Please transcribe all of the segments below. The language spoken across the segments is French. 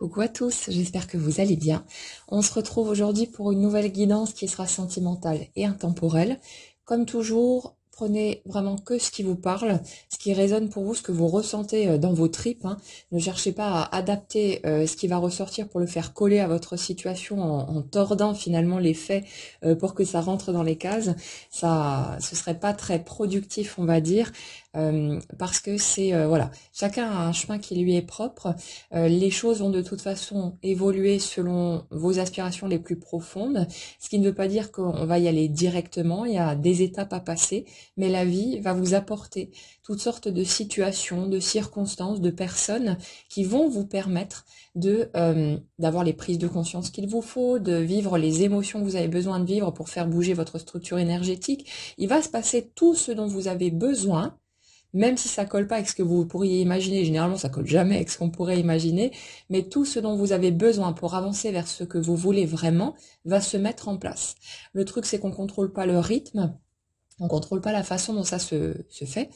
Coucou à tous, j'espère que vous allez bien. On se retrouve aujourd'hui pour une nouvelle guidance qui sera sentimentale et intemporelle. Comme toujours, prenez vraiment que ce qui vous parle, ce qui résonne pour vous, ce que vous ressentez dans vos tripes. Ne cherchez pas à adapter ce qui va ressortir pour le faire coller à votre situation en tordant finalement les faits pour que ça rentre dans les cases. Ce serait pas très productif, on va dire. Parce que voilà, chacun a un chemin qui lui est propre. Les choses vont de toute façon évoluer selon vos aspirations les plus profondes, ce qui ne veut pas dire qu'on va y aller directement. Il y a des étapes à passer, mais la vie va vous apporter toutes sortes de situations, de circonstances, de personnes qui vont vous permettre d'avoir les prises de conscience qu'il vous faut, de vivre les émotions que vous avez besoin de vivre pour faire bouger votre structure énergétique. Il va se passer tout ce dont vous avez besoin, même si ça colle pas avec ce que vous pourriez imaginer. Généralement ça colle jamais avec ce qu'on pourrait imaginer, mais tout ce dont vous avez besoin pour avancer vers ce que vous voulez vraiment va se mettre en place. Le truc, c'est qu'on contrôle pas le rythme, on contrôle pas la façon dont ça se fait,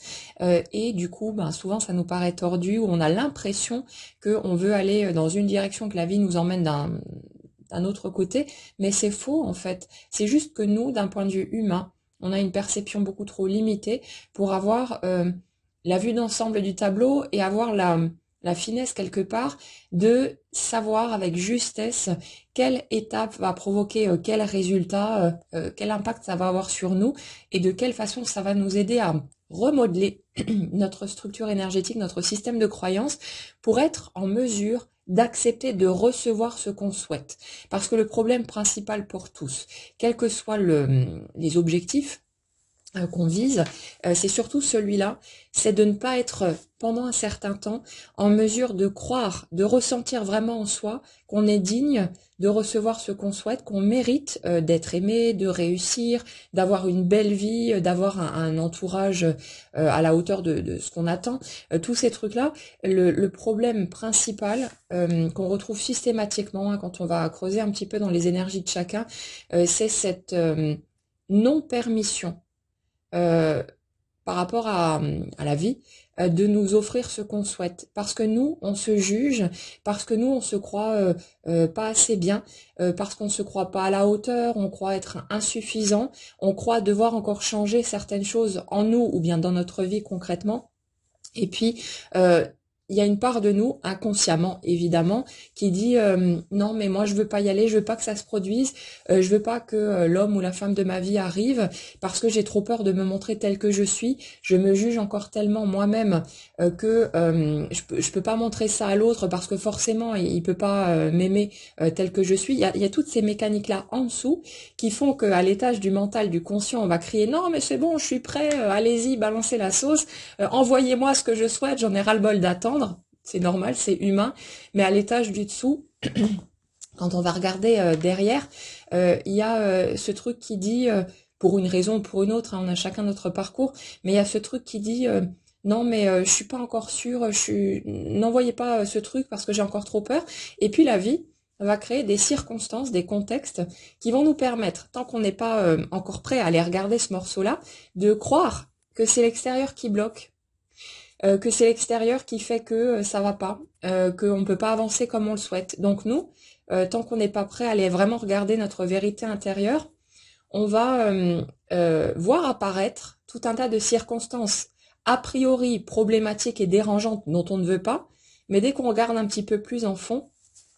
et du coup souvent ça nous paraît tordu, ou on a l'impression qu'on veut aller dans une direction, que la vie nous emmène d'un autre côté, mais c'est faux en fait. C'est juste que nous, d'un point de vue humain, on a une perception beaucoup trop limitée pour avoir la vue d'ensemble du tableau et avoir la finesse quelque part de savoir avec justesse quelle étape va provoquer quel résultat, quel impact ça va avoir sur nous, et de quelle façon ça va nous aider à remodeler notre structure énergétique, notre système de croyance, pour être en mesure d'accepter de recevoir ce qu'on souhaite. Parce que le problème principal pour tous, quels que soient les objectifs qu'on vise, c'est surtout celui-là, c'est de ne pas être pendant un certain temps en mesure de croire, de ressentir vraiment en soi qu'on est digne de recevoir ce qu'on souhaite, qu'on mérite d'être aimé, de réussir, d'avoir une belle vie, d'avoir un entourage à la hauteur de ce qu'on attend. Tous ces trucs-là, le problème principal qu'on retrouve systématiquement quand on va creuser un petit peu dans les énergies de chacun, c'est cette non-permission par rapport à la vie, de nous offrir ce qu'on souhaite. Parce que nous, on se juge, parce que nous, on se croit pas assez bien, parce qu'on se croit pas à la hauteur, on croit être insuffisant, on croit devoir encore changer certaines choses en nous ou bien dans notre vie concrètement. Et puis, il y a une part de nous, inconsciemment évidemment, qui dit non mais moi je veux pas y aller, je veux pas que ça se produise, je veux pas que l'homme ou la femme de ma vie arrive, parce que j'ai trop peur de me montrer telle que je suis, je me juge encore tellement moi-même que je peux pas montrer ça à l'autre, parce que forcément il peut pas m'aimer tel que je suis. Il y a toutes ces mécaniques là en dessous qui font qu'à l'étage du mental, du conscient, on va crier non mais c'est bon, je suis prêt, allez-y, balancez la sauce, envoyez-moi ce que je souhaite, j'en ai ras-le-bol d'attendre. C'est normal, c'est humain, mais à l'étage du dessous, quand on va regarder derrière, il y a ce truc qui dit, pour une raison ou pour une autre, on a chacun notre parcours, mais il y a ce truc qui dit non mais je suis pas encore sûre, n'envoyez pas ce truc parce que j'ai encore trop peur. Et puis la vie va créer des circonstances, des contextes qui vont nous permettre, tant qu'on n'est pas encore prêt à aller regarder ce morceau-là, de croire que c'est l'extérieur qui bloque. Que c'est l'extérieur qui fait que ça va pas, qu'on ne peut pas avancer comme on le souhaite. Donc nous, tant qu'on n'est pas prêt à aller vraiment regarder notre vérité intérieure, on va voir apparaître tout un tas de circonstances a priori problématiques et dérangeantes dont on ne veut pas, mais dès qu'on regarde un petit peu plus en fond,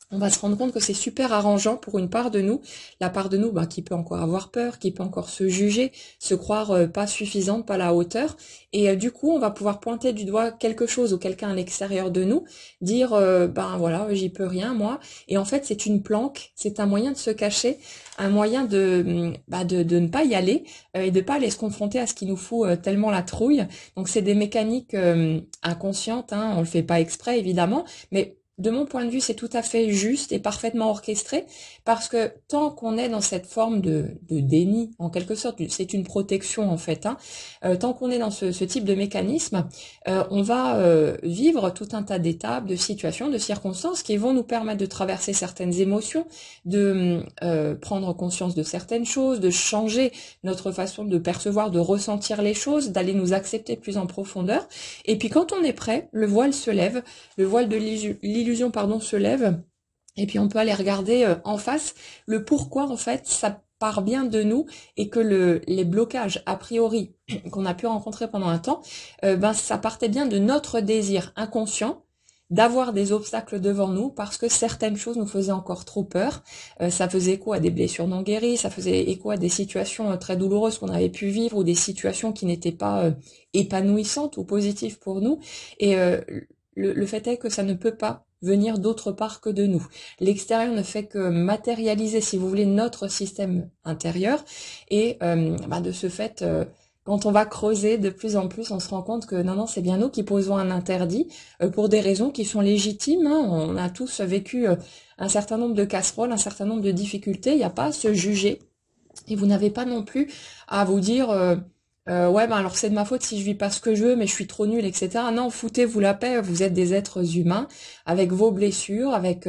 on va se rendre compte que c'est super arrangeant pour une part de nous, la part de nous qui peut encore avoir peur, qui peut encore se juger, se croire pas suffisante, pas à la hauteur, et du coup on va pouvoir pointer du doigt quelque chose ou quelqu'un à l'extérieur de nous, dire voilà, j'y peux rien moi, et en fait c'est une planque, c'est un moyen de se cacher, un moyen de ne pas y aller et de pas aller se confronter à ce qui nous fout tellement la trouille. Donc c'est des mécaniques inconscientes, on le fait pas exprès évidemment, mais de mon point de vue, c'est tout à fait juste et parfaitement orchestré, parce que tant qu'on est dans cette forme de déni, en quelque sorte, c'est une protection en fait, tant qu'on est dans ce type de mécanisme, on va vivre tout un tas d'étapes, de situations, de circonstances qui vont nous permettre de traverser certaines émotions, de prendre conscience de certaines choses, de changer notre façon de percevoir, de ressentir les choses, d'aller nous accepter plus en profondeur. Et puis quand on est prêt, le voile se lève, le voile de l'illusion se lève, Et puis on peut aller regarder en face le pourquoi en fait ça part bien de nous et que les blocages a priori qu'on a pu rencontrer pendant un temps, ben ça partait bien de notre désir inconscient d'avoir des obstacles devant nous parce que certaines choses nous faisaient encore trop peur. Ça faisait écho à des blessures non guéries, ça faisait écho à des situations très douloureuses qu'on avait pu vivre ou des situations qui n'étaient pas épanouissantes ou positives pour nous. Et le fait est que ça ne peut pas venir d'autre part que de nous. L'extérieur ne fait que matérialiser, si vous voulez, notre système intérieur. Et de ce fait, quand on va creuser de plus en plus, on se rend compte que non, c'est bien nous qui posons un interdit pour des raisons qui sont légitimes. Hein. On a tous vécu un certain nombre de casseroles, un certain nombre de difficultés. Il n'y a pas à se juger. Et vous n'avez pas non plus à vous dire ouais, alors c'est de ma faute si je vis pas ce que je veux, mais je suis trop nulle, etc. Non, foutez-vous la paix, vous êtes des êtres humains, avec vos blessures, avec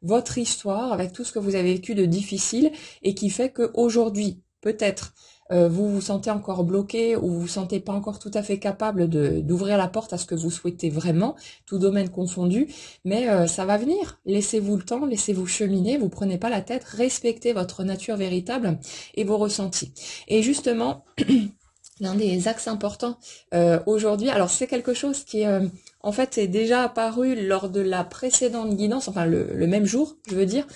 votre histoire, avec tout ce que vous avez vécu de difficile, et qui fait que aujourd'hui, peut-être, vous vous sentez encore bloqué, ou vous vous sentez pas encore tout à fait capable d'ouvrir la porte à ce que vous souhaitez vraiment, tout domaine confondu, mais ça va venir. Laissez-vous le temps, laissez-vous cheminer, vous prenez pas la tête, respectez votre nature véritable et vos ressentis. Et justement, l'un des axes importants aujourd'hui, alors c'est quelque chose qui en fait est déjà apparu lors de la précédente guidance, enfin le même jour, je veux dire.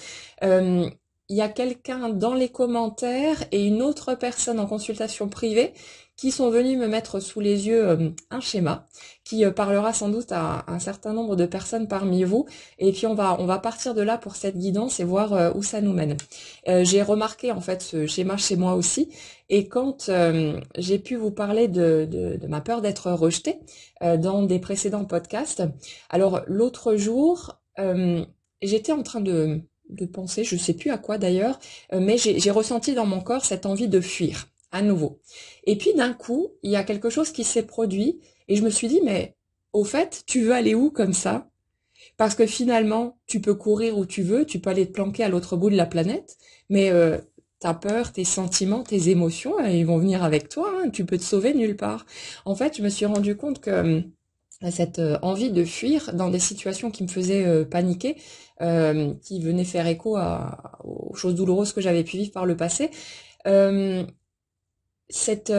Il y a quelqu'un dans les commentaires et une autre personne en consultation privée qui sont venus me mettre sous les yeux un schéma qui parlera sans doute à un certain nombre de personnes parmi vous. Et puis on va partir de là pour cette guidance et voir où ça nous mène. J'ai remarqué en fait ce schéma chez moi aussi. Et quand j'ai pu vous parler de ma peur d'être rejetée dans des précédents podcasts, alors l'autre jour, j'étais en train de penser, je sais plus à quoi d'ailleurs, mais j'ai ressenti dans mon corps cette envie de fuir, à nouveau. Et puis d'un coup, il y a quelque chose qui s'est produit, et je me suis dit, mais au fait, tu veux aller où comme ça? Parce que finalement, tu peux courir où tu veux, tu peux aller te planquer à l'autre bout de la planète, mais ta peur, tes sentiments, tes émotions, ils vont venir avec toi, hein, tu peux te sauver nulle part. En fait, je me suis rendu compte que cette envie de fuir dans des situations qui me faisaient paniquer, qui venaient faire écho aux choses douloureuses que j'avais pu vivre par le passé, cette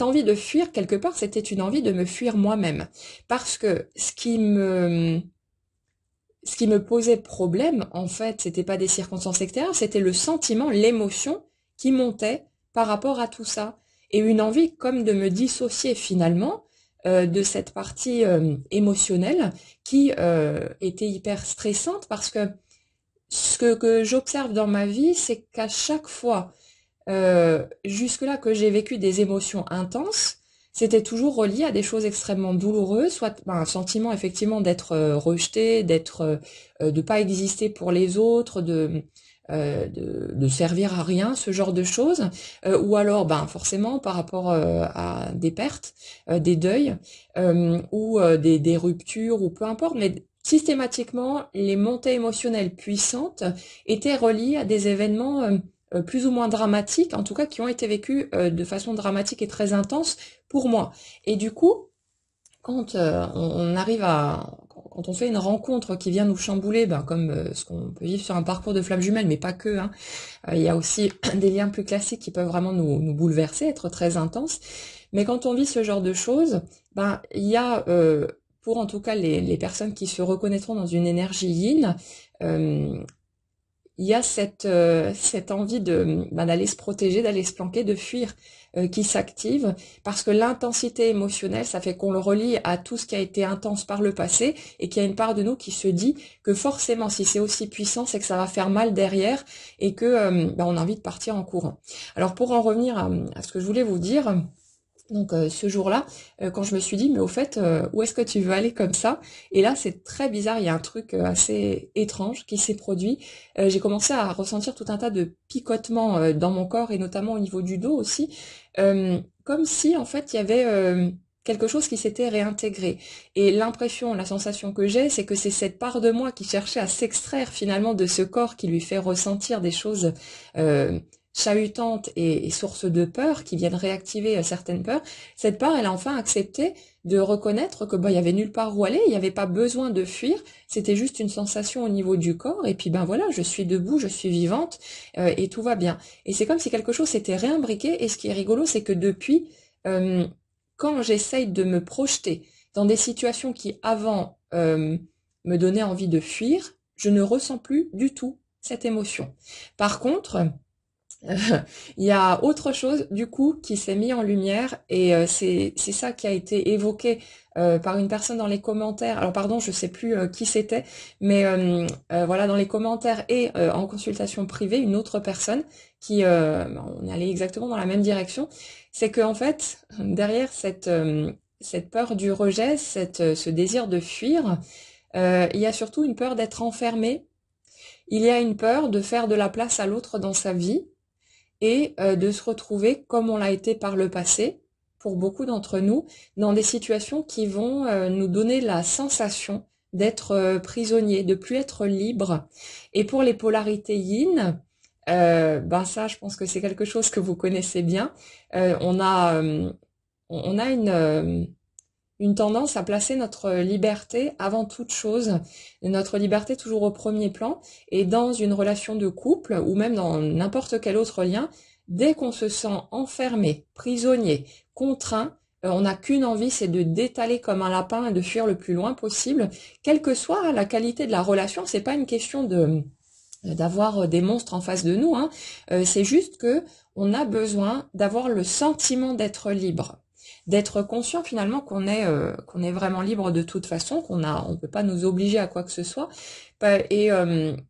envie de fuir, quelque part, c'était une envie de me fuir moi-même. Parce que ce qui me posait problème, en fait, c'était pas des circonstances extérieures, c'était le sentiment, l'émotion qui montait par rapport à tout ça. Et une envie comme de me dissocier finalement de cette partie émotionnelle qui était hyper stressante parce que ce que j'observe dans ma vie, c'est qu'à chaque fois, jusque-là que j'ai vécu des émotions intenses, c'était toujours relié à des choses extrêmement douloureuses, soit un sentiment effectivement d'être rejeté, de pas exister pour les autres, de servir à rien, ce genre de choses, ou alors forcément par rapport à des pertes, des deuils, ou des ruptures, ou peu importe, mais systématiquement les montées émotionnelles puissantes étaient reliées à des événements plus ou moins dramatiques, en tout cas qui ont été vécus de façon dramatique et très intense pour moi. Et du coup, quand on arrive quand on fait une rencontre qui vient nous chambouler, comme ce qu'on peut vivre sur un parcours de flamme jumelle, mais pas que, hein, il y a aussi des liens plus classiques qui peuvent vraiment nous bouleverser, être très intenses. Mais quand on vit ce genre de choses, il y a, pour en tout cas les personnes qui se reconnaîtront dans une énergie yin, il y a cette envie d'aller se protéger, d'aller se planquer, de fuir qui s'active parce que l'intensité émotionnelle, ça fait qu'on le relie à tout ce qui a été intense par le passé et qu'il y a une part de nous qui se dit que forcément si c'est aussi puissant, c'est que ça va faire mal derrière et que on a envie de partir en courant. Alors pour en revenir à ce que je voulais vous dire, donc ce jour-là, quand je me suis dit, mais au fait, où est-ce que tu veux aller comme ça? Et là, c'est très bizarre, il y a un truc assez étrange qui s'est produit. J'ai commencé à ressentir tout un tas de picotements dans mon corps et notamment au niveau du dos aussi, comme si en fait il y avait quelque chose qui s'était réintégré. Et l'impression, la sensation que j'ai, c'est que c'est cette part de moi qui cherchait à s'extraire finalement de ce corps qui lui fait ressentir des choses chahutante et source de peur, qui viennent réactiver certaines peurs, cette peur, elle a enfin accepté de reconnaître que il y avait nulle part où aller, il n'y avait pas besoin de fuir, c'était juste une sensation au niveau du corps, et puis ben voilà, je suis debout, je suis vivante, et tout va bien. Et c'est comme si quelque chose s'était réimbriqué, et ce qui est rigolo, c'est que depuis, quand j'essaye de me projeter dans des situations qui avant me donnaient envie de fuir, je ne ressens plus du tout cette émotion. Par contre, il y a autre chose du coup qui s'est mis en lumière et c'est ça qui a été évoqué par une personne dans les commentaires. Alors pardon, je sais plus qui c'était, mais voilà, dans les commentaires et en consultation privée, une autre personne qui on allait exactement dans la même direction. C'est que en fait, derrière cette peur du rejet, ce désir de fuir, il y a surtout une peur d'être enfermé. Il y a une peur de faire de la place à l'autre dans sa vie et de se retrouver comme on l'a été par le passé, pour beaucoup d'entre nous, dans des situations qui vont nous donner la sensation d'être prisonnier, de plus être libre. Et pour les polarités yin, ben ça, je pense que c'est quelque chose que vous connaissez bien. On a une tendance à placer notre liberté avant toute chose, notre liberté toujours au premier plan, et dans une relation de couple, ou même dans n'importe quel autre lien, dès qu'on se sent enfermé, prisonnier, contraint, on n'a qu'une envie, c'est de d'étaler comme un lapin et de fuir le plus loin possible, quelle que soit la qualité de la relation. C'est pas une question d'avoir des monstres en face de nous, hein. C'est juste que on a besoin d'avoir le sentiment d'être libre, d'être conscient finalement qu'on est vraiment libre de toute façon, on peut pas nous obliger à quoi que ce soit. Et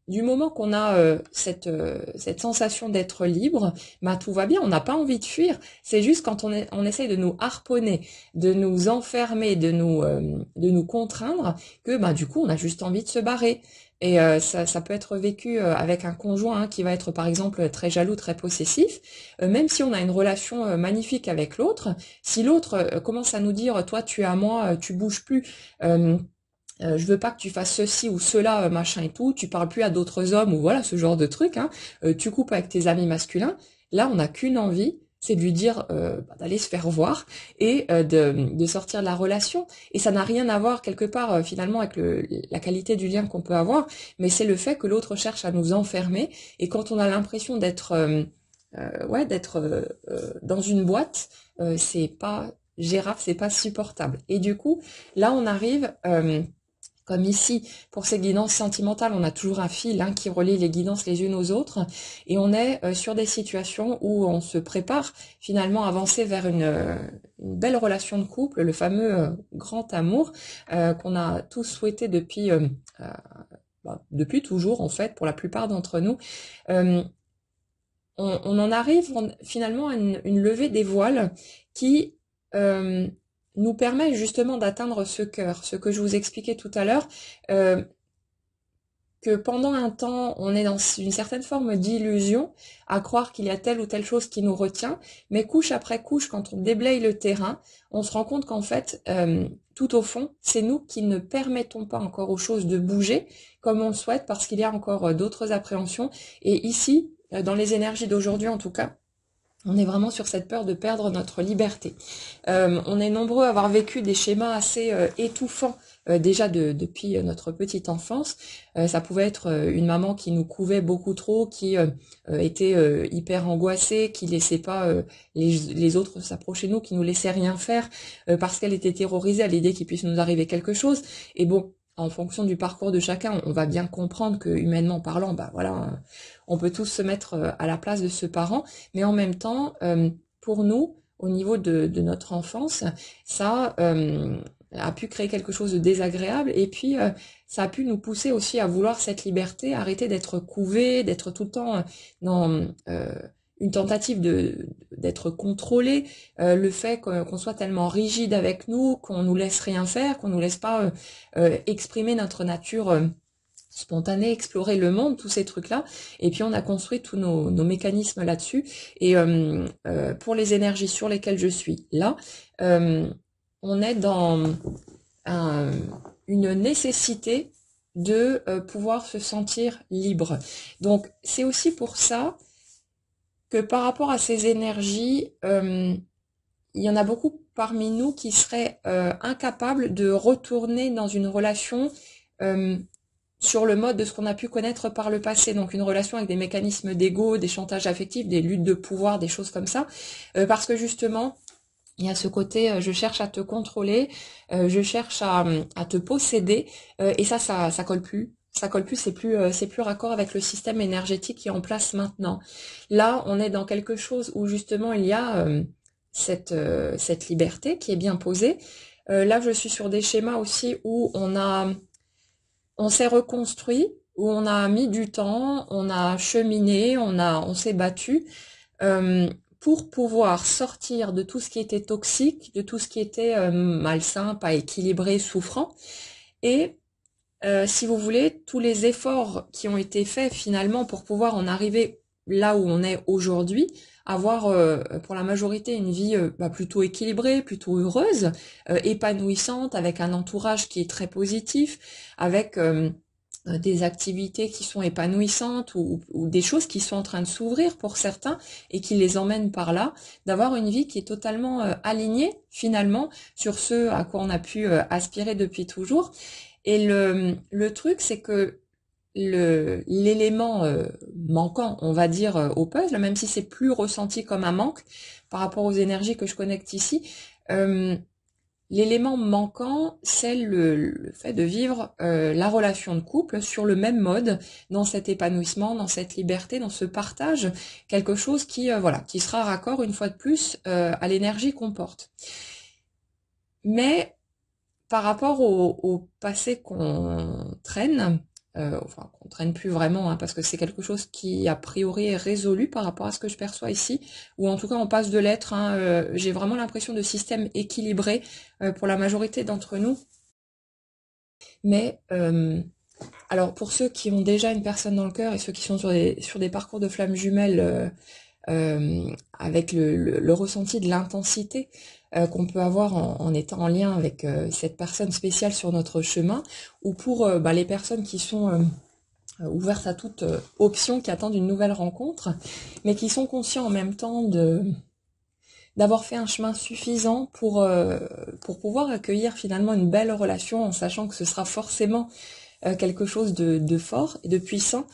du moment qu'on a cette sensation d'être libre, bah tout va bien, on n'a pas envie de fuir. C'est juste quand on essaye de nous harponner, de nous enfermer, de nous contraindre, que bah du coup on a juste envie de se barrer. Et ça peut être vécu avec un conjoint qui va être par exemple très jaloux, très possessif. Même si on a une relation magnifique avec l'autre, si l'autre commence à nous dire toi tu es à moi, tu bouges plus, je veux pas que tu fasses ceci ou cela, machin et tout, tu parles plus à d'autres hommes ou voilà ce genre de truc, hein, tu coupes avec tes amis masculins, là on n'a qu'une envie, c'est de lui dire d'aller se faire voir et de sortir de la relation. Et ça n'a rien à voir quelque part finalement avec la qualité du lien qu'on peut avoir, mais c'est le fait que l'autre cherche à nous enfermer, et quand on a l'impression d'être dans une boîte, c'est pas gérable, c'est pas supportable. Et du coup, là on arrive comme ici, pour ces guidances sentimentales, on a toujours un fil qui relie les guidances les unes aux autres, et on est sur des situations où on se prépare finalement à avancer vers une belle relation de couple, le fameux grand amour qu'on a tous souhaité depuis toujours en fait, pour la plupart d'entre nous. Euh, on en arrive finalement à une levée des voiles qui nous permet justement d'atteindre ce cœur, ce que je vous expliquais tout à l'heure, que pendant un temps, on est dans une certaine forme d'illusion, à croire qu'il y a telle ou telle chose qui nous retient, mais couche après couche, quand on déblaye le terrain, on se rend compte qu'en fait, tout au fond, c'est nous qui ne permettons pas encore aux choses de bouger comme on le souhaite, parce qu'il y a encore d'autres appréhensions. Et ici, dans les énergies d'aujourd'hui en tout cas, on est vraiment sur cette peur de perdre notre liberté. On est nombreux à avoir vécu des schémas assez étouffants déjà depuis notre petite enfance. Ça pouvait être une maman qui nous couvait beaucoup trop, qui était hyper angoissée, qui laissait pas les autres s'approcher de nous, qui nous laissait rien faire parce qu'elle était terrorisée à l'idée qu'il puisse nous arriver quelque chose. Et bon, en fonction du parcours de chacun, on va bien comprendre que humainement parlant, bah voilà, on peut tous se mettre à la place de ce parent, mais en même temps, pour nous, au niveau de notre enfance, ça a pu créer quelque chose de désagréable, et puis ça a pu nous pousser aussi à vouloir cette liberté, arrêter d'être couvé, d'être tout le temps dans une tentative d'être contrôlé, le fait qu'on soit tellement rigide avec nous, qu'on nous laisse rien faire, qu'on nous laisse pas exprimer notre nature spontanée, explorer le monde, tous ces trucs-là. Et puis on a construit tous nos mécanismes là-dessus. Et pour les énergies sur lesquelles je suis là, on est dans une nécessité de pouvoir se sentir libre. Donc c'est aussi pour ça que par rapport à ces énergies, il y en a beaucoup parmi nous qui seraient incapables de retourner dans une relation euh, sur le mode de ce qu'on a pu connaître par le passé. Donc une relation avec des mécanismes d'ego, des chantages affectifs, des luttes de pouvoir, des choses comme ça. Parce que justement, il y a ce côté, je cherche à te contrôler, je cherche à te posséder, et ça colle plus. Ça colle plus, c'est plus raccord avec le système énergétique qui est en place maintenant. Là, on est dans quelque chose où justement il y a cette liberté qui est bien posée. Là, je suis sur des schémas aussi où on s'est reconstruit, où on a mis du temps, on a cheminé, on s'est battu euh, pour pouvoir sortir de tout ce qui était toxique, de tout ce qui était malsain, pas équilibré, souffrant. Et si vous voulez, tous les efforts qui ont été faits finalement pour pouvoir en arriver là où on est aujourd'hui, avoir pour la majorité une vie plutôt équilibrée, plutôt heureuse, épanouissante, avec un entourage qui est très positif, avec des activités qui sont épanouissantes ou des choses qui sont en train de s'ouvrir pour certains et qui les emmènent par là, d'avoir une vie qui est totalement alignée finalement sur ce à quoi on a pu aspirer depuis toujours. Et le truc, c'est que l'élément manquant, on va dire, au puzzle, même si c'est plus ressenti comme un manque par rapport aux énergies que je connecte ici, euh, l'élément manquant, c'est le fait de vivre la relation de couple sur le même mode, dans cet épanouissement, dans cette liberté, dans ce partage, quelque chose qui, voilà, qui sera raccord une fois de plus à l'énergie qu'on porte. Mais par rapport au passé qu'on traîne, enfin qu'on traîne plus vraiment, hein, parce que c'est quelque chose qui a priori est résolu par rapport à ce que je perçois ici, ou en tout cas on passe de l'être, hein, j'ai vraiment l'impression de système équilibré pour la majorité d'entre nous. Mais alors pour ceux qui ont déjà une personne dans le cœur et ceux qui sont sur des parcours de flammes jumelles avec le ressenti de l'intensité qu'on peut avoir en étant en lien avec cette personne spéciale sur notre chemin, ou pour les personnes qui sont ouvertes à toute option, qui attendent une nouvelle rencontre, mais qui sont conscients en même temps d'avoir fait un chemin suffisant pour pouvoir accueillir finalement une belle relation en sachant que ce sera forcément quelque chose de fort et de puissant.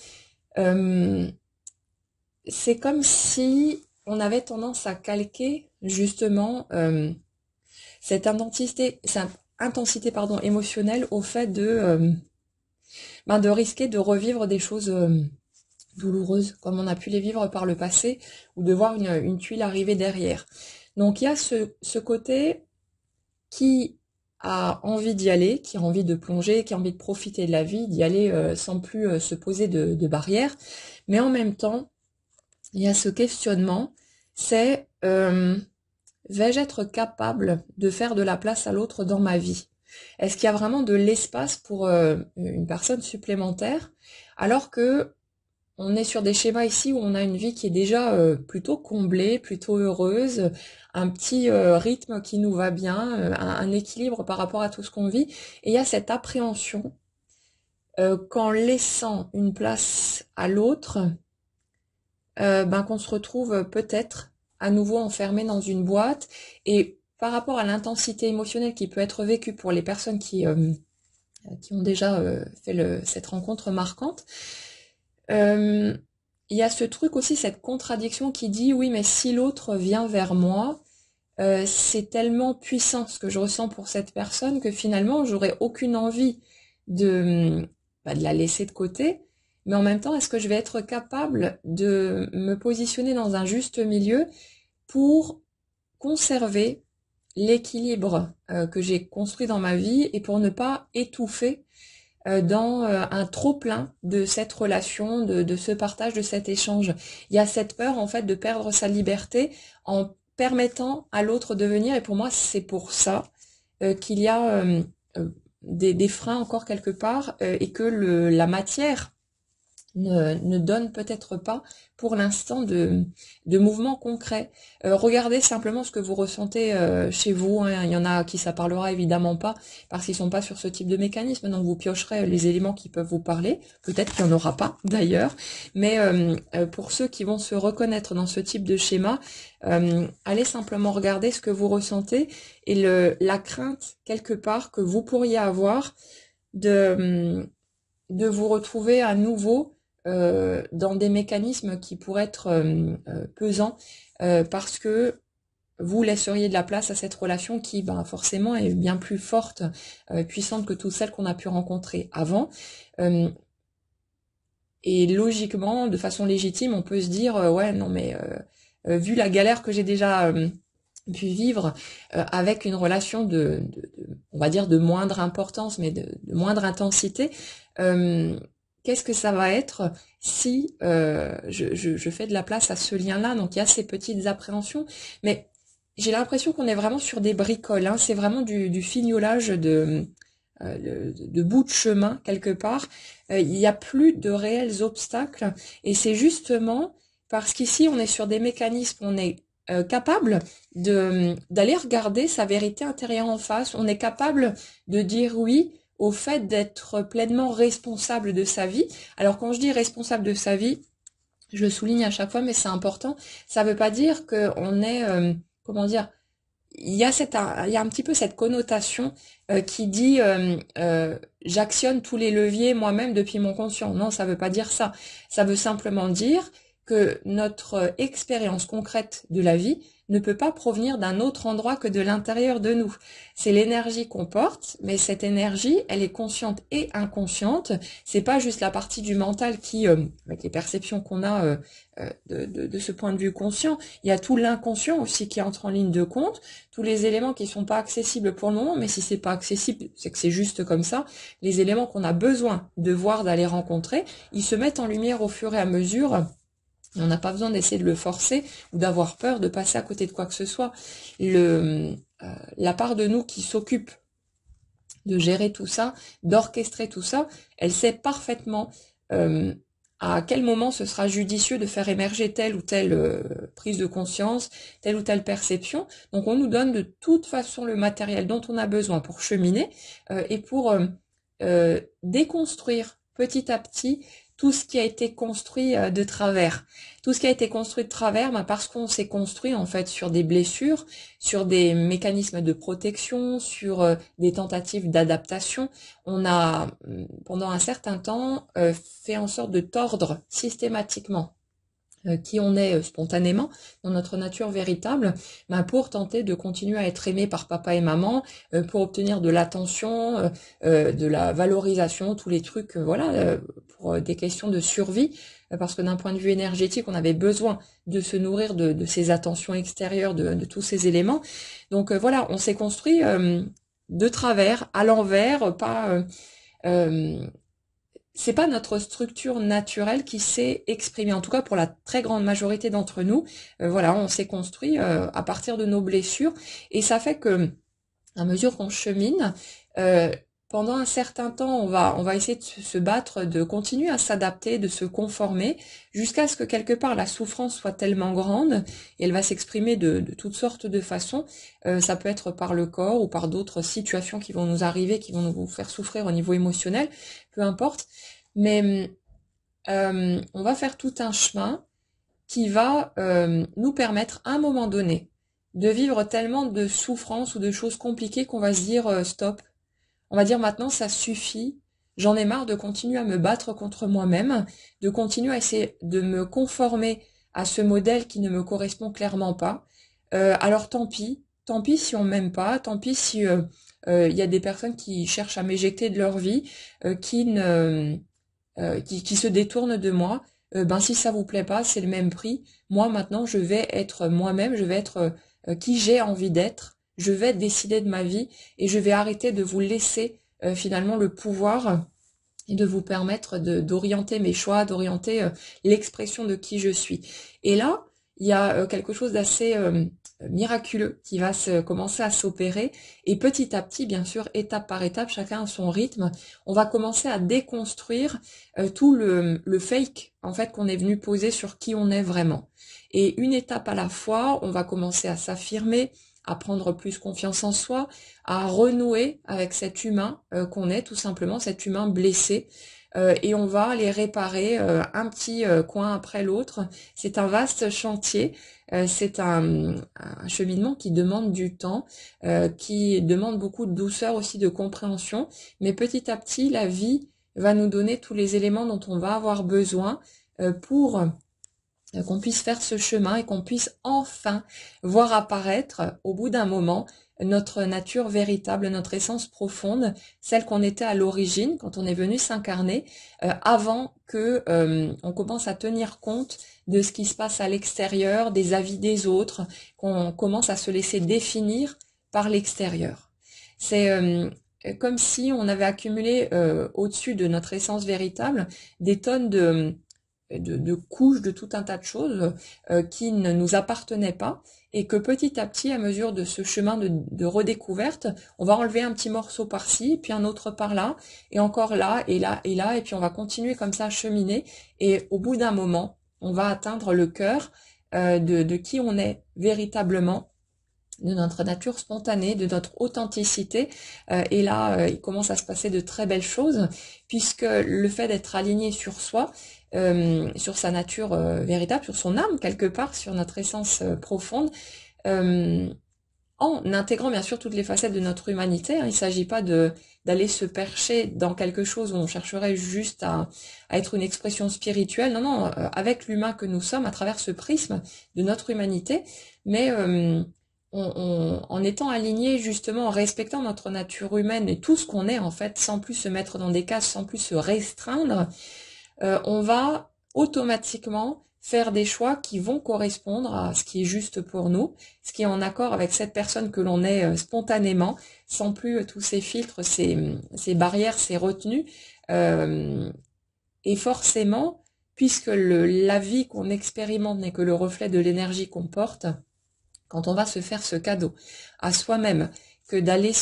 Euh, c'est comme si on avait tendance à calquer justement cette intensité pardon, émotionnelle au fait de risquer de revivre des choses douloureuses comme on a pu les vivre par le passé ou de voir une tuile arriver derrière. Donc il y a ce côté qui a envie d'y aller, qui a envie de plonger, qui a envie de profiter de la vie, d'y aller sans plus se poser de barrières, mais en même temps, il y a ce questionnement, c'est vais-je être capable de faire de la place à l'autre dans ma vie? Est-ce qu'il y a vraiment de l'espace pour une personne supplémentaire alors que on est sur des schémas ici où on a une vie qui est déjà plutôt comblée, plutôt heureuse, un petit rythme qui nous va bien, un équilibre par rapport à tout ce qu'on vit. Et il y a cette appréhension qu'en laissant une place à l'autre, qu'on se retrouve peut-être à nouveau enfermé dans une boîte. Et par rapport à l'intensité émotionnelle qui peut être vécue pour les personnes qui ont déjà fait cette rencontre marquante, il y a ce truc aussi, cette contradiction qui dit oui, mais si l'autre vient vers moi, c'est tellement puissant ce que je ressens pour cette personne que finalement j'aurais aucune envie de la laisser de côté. Mais en même temps, est-ce que je vais être capable de me positionner dans un juste milieu pour conserver l'équilibre que j'ai construit dans ma vie et pour ne pas étouffer dans un trop-plein de cette relation, de ce partage, de cet échange. Il y a cette peur en fait de perdre sa liberté en permettant à l'autre de venir, et pour moi c'est pour ça qu'il y a des freins encore quelque part et que la matière ne donne peut-être pas pour l'instant de mouvements concrets. Regardez simplement ce que vous ressentez chez vous, hein. Il y en a à qui ça parlera évidemment pas parce qu'ils sont pas sur ce type de mécanisme, donc vous piocherez les éléments qui peuvent vous parler. Peut-être qu'il n'y en aura pas d'ailleurs, mais pour ceux qui vont se reconnaître dans ce type de schéma, allez simplement regarder ce que vous ressentez et la crainte quelque part que vous pourriez avoir de vous retrouver à nouveau dans des mécanismes qui pourraient être pesants parce que vous laisseriez de la place à cette relation qui forcément est bien plus forte, puissante que toutes celles qu'on a pu rencontrer avant. Et logiquement, de façon légitime, on peut se dire ouais non mais vu la galère que j'ai déjà pu vivre avec une relation on va dire de moindre importance mais de moindre intensité, qu'est-ce que ça va être si je fais de la place à ce lien-là? Donc il y a ces petites appréhensions, mais j'ai l'impression qu'on est vraiment sur des bricoles, hein. C'est vraiment du fignolage de bout de chemin quelque part. Il n'y a plus de réels obstacles et c'est justement parce qu'ici on est sur des mécanismes, on est capable d'aller regarder sa vérité intérieure en face, on est capable de dire oui au fait d'être pleinement responsable de sa vie. Alors quand je dis responsable de sa vie, je le souligne à chaque fois, mais c'est important, ça veut pas dire qu'on est, comment dire, il y a un petit peu cette connotation qui dit j'actionne tous les leviers moi-même depuis mon conscient. Non, ça veut pas dire ça. Ça veut simplement dire que notre expérience concrète de la vie ne peut pas provenir d'un autre endroit que de l'intérieur de nous. C'est l'énergie qu'on porte, mais cette énergie, elle est consciente et inconsciente. C'est pas juste la partie du mental qui, avec les perceptions qu'on a de ce point de vue conscient, il y a tout l'inconscient aussi qui entre en ligne de compte, tous les éléments qui sont pas accessibles pour le moment, mais si c'est pas accessible, c'est que c'est juste comme ça. Les éléments qu'on a besoin de voir, d'aller rencontrer, ils se mettent en lumière au fur et à mesure. Et on n'a pas besoin d'essayer de le forcer ou d'avoir peur de passer à côté de quoi que ce soit. La part de nous qui s'occupe de gérer tout ça, d'orchestrer tout ça, elle sait parfaitement à quel moment ce sera judicieux de faire émerger telle ou telle prise de conscience, telle ou telle perception. Donc on nous donne de toute façon le matériel dont on a besoin pour cheminer et pour déconstruire petit à petit tout ce qui a été construit de travers. Tout ce qui a été construit de travers, parce qu'on s'est construit en fait sur des blessures, sur des mécanismes de protection, sur des tentatives d'adaptation. On a, pendant un certain temps, fait en sorte de tordre systématiquement qui on est spontanément dans notre nature véritable, pour tenter de continuer à être aimé par papa et maman, pour obtenir de l'attention, de la valorisation, tous les trucs, voilà, pour des questions de survie, parce que d'un point de vue énergétique, on avait besoin de se nourrir de ces attentions extérieures, de tous ces éléments. Donc voilà, on s'est construit de travers, à l'envers, pas... c'est pas notre structure naturelle qui s'est exprimée, en tout cas pour la très grande majorité d'entre nous. Voilà, on s'est construit à partir de nos blessures, et ça fait que, à mesure qu'on chemine, pendant un certain temps, on va essayer de se battre, de continuer à s'adapter, de se conformer, jusqu'à ce que quelque part la souffrance soit tellement grande, et elle va s'exprimer de toutes sortes de façons. Ça peut être par le corps ou par d'autres situations qui vont nous arriver, qui vont nous faire souffrir au niveau émotionnel, peu importe. Mais on va faire tout un chemin qui va nous permettre à un moment donné de vivre tellement de souffrances ou de choses compliquées qu'on va se dire stop. On va dire maintenant ça suffit, j'en ai marre de continuer à me battre contre moi-même, de continuer à essayer de me conformer à ce modèle qui ne me correspond clairement pas. Alors tant pis si on m'aime pas, tant pis si y a des personnes qui cherchent à m'éjecter de leur vie, qui se détournent de moi. Si ça vous plaît pas, c'est le même prix. Moi maintenant je vais être moi-même, je vais être qui j'ai envie d'être. Je vais décider de ma vie et je vais arrêter de vous laisser finalement le pouvoir et de vous permettre d'orienter mes choix, d'orienter l'expression de qui je suis. Et là, il y a quelque chose d'assez miraculeux qui va commencer à s'opérer. Et petit à petit, bien sûr, étape par étape, chacun à son rythme, on va commencer à déconstruire tout le fake en fait qu'on est venu poser sur qui on est vraiment. Et une étape à la fois, on va commencer à s'affirmer, à prendre plus confiance en soi, à renouer avec cet humain qu'on est, tout simplement, cet humain blessé. Et on va les réparer un petit coin après l'autre. C'est un vaste chantier, c'est un cheminement qui demande du temps, qui demande beaucoup de douceur aussi, de compréhension, mais petit à petit, la vie va nous donner tous les éléments dont on va avoir besoin pour qu'on puisse faire ce chemin et qu'on puisse enfin voir apparaître au bout d'un moment notre nature véritable, notre essence profonde, celle qu'on était à l'origine quand on est venu s'incarner, avant que on commence à tenir compte de ce qui se passe à l'extérieur, des avis des autres, qu'on commence à se laisser définir par l'extérieur. C'est comme si on avait accumulé au-dessus de notre essence véritable des tonnes de couches de tout un tas de choses qui ne nous appartenaient pas, et que petit à petit, à mesure de ce chemin de redécouverte, on va enlever un petit morceau par-ci, puis un autre par-là, et encore là, et là, et là, et puis on va continuer comme ça à cheminer, et au bout d'un moment, on va atteindre le cœur de qui on est véritablement, de notre nature spontanée, de notre authenticité. Et là, il commence à se passer de très belles choses, puisque le fait d'être aligné sur soi, sur sa nature véritable, sur son âme quelque part, sur notre essence profonde, en intégrant bien sûr toutes les facettes de notre humanité. Il ne s'agit pas d'aller se percher dans quelque chose où on chercherait juste à être une expression spirituelle. Non, non, avec l'humain que nous sommes, à travers ce prisme de notre humanité, mais en étant aligné justement, en respectant notre nature humaine et tout ce qu'on est en fait, sans plus se mettre dans des cases, sans plus se restreindre, on va automatiquement faire des choix qui vont correspondre à ce qui est juste pour nous, ce qui est en accord avec cette personne que l'on est spontanément, sans plus tous ces filtres, ces barrières, ces retenues. Et forcément, puisque la vie qu'on expérimente n'est que le reflet de l'énergie qu'on porte, quand on va se faire ce cadeau à soi-même, que d'aller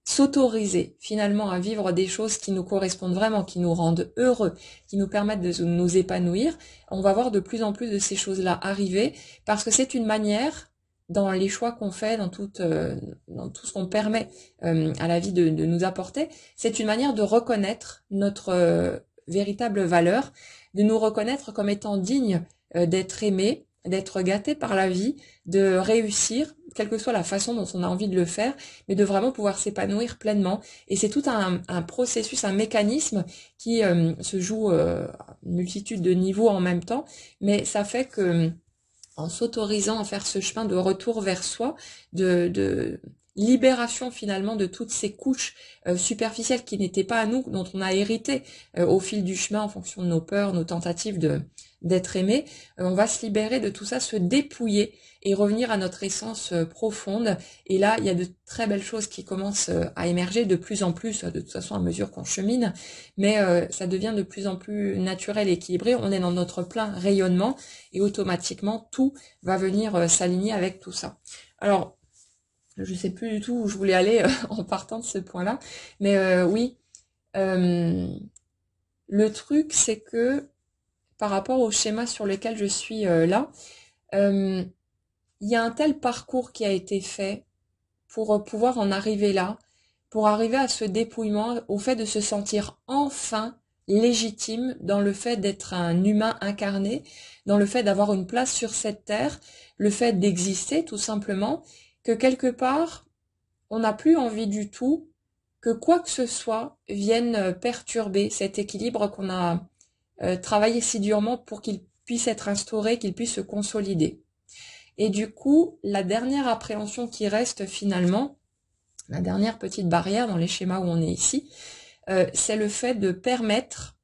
s'autoriser finalement à vivre des choses qui nous correspondent vraiment, qui nous rendent heureux, qui nous permettent de nous épanouir, on va voir de plus en plus de ces choses-là arriver, parce que c'est une manière, dans les choix qu'on fait, dans tout ce qu'on permet à la vie de nous apporter, c'est une manière de reconnaître notre véritable valeur, de nous reconnaître comme étant dignes d'être aimés, d'être gâté par la vie, de réussir, quelle que soit la façon dont on a envie de le faire, mais de vraiment pouvoir s'épanouir pleinement. Et c'est tout un processus, un mécanisme qui se joue à une multitude de niveaux en même temps, mais ça fait que en s'autorisant à faire ce chemin de retour vers soi, de libération finalement de toutes ces couches superficielles qui n'étaient pas à nous, dont on a hérité au fil du chemin en fonction de nos peurs, nos tentatives d'être aimé, on va se libérer de tout ça, se dépouiller et revenir à notre essence profonde. Et là, il y a de très belles choses qui commencent à émerger de plus en plus, de toute façon à mesure qu'on chemine, mais ça devient de plus en plus naturel et équilibré. On est dans notre plein rayonnement et automatiquement tout va venir s'aligner avec tout ça. Alors, je sais plus du tout où je voulais aller en partant de ce point-là, mais oui, le truc c'est que par rapport au schéma sur lequel je suis là, il y a un tel parcours qui a été fait pour pouvoir en arriver là, pour arriver à ce dépouillement, au fait de se sentir enfin légitime dans le fait d'être un humain incarné, dans le fait d'avoir une place sur cette terre, le fait d'exister tout simplement, que quelque part, on n'a plus envie du tout que quoi que ce soit vienne perturber cet équilibre qu'on a travaillé si durement pour qu'il puisse être instauré, qu'il puisse se consolider. Et du coup, la dernière appréhension qui reste finalement, la dernière petite barrière dans les schémas où on est ici, c'est le fait de permettre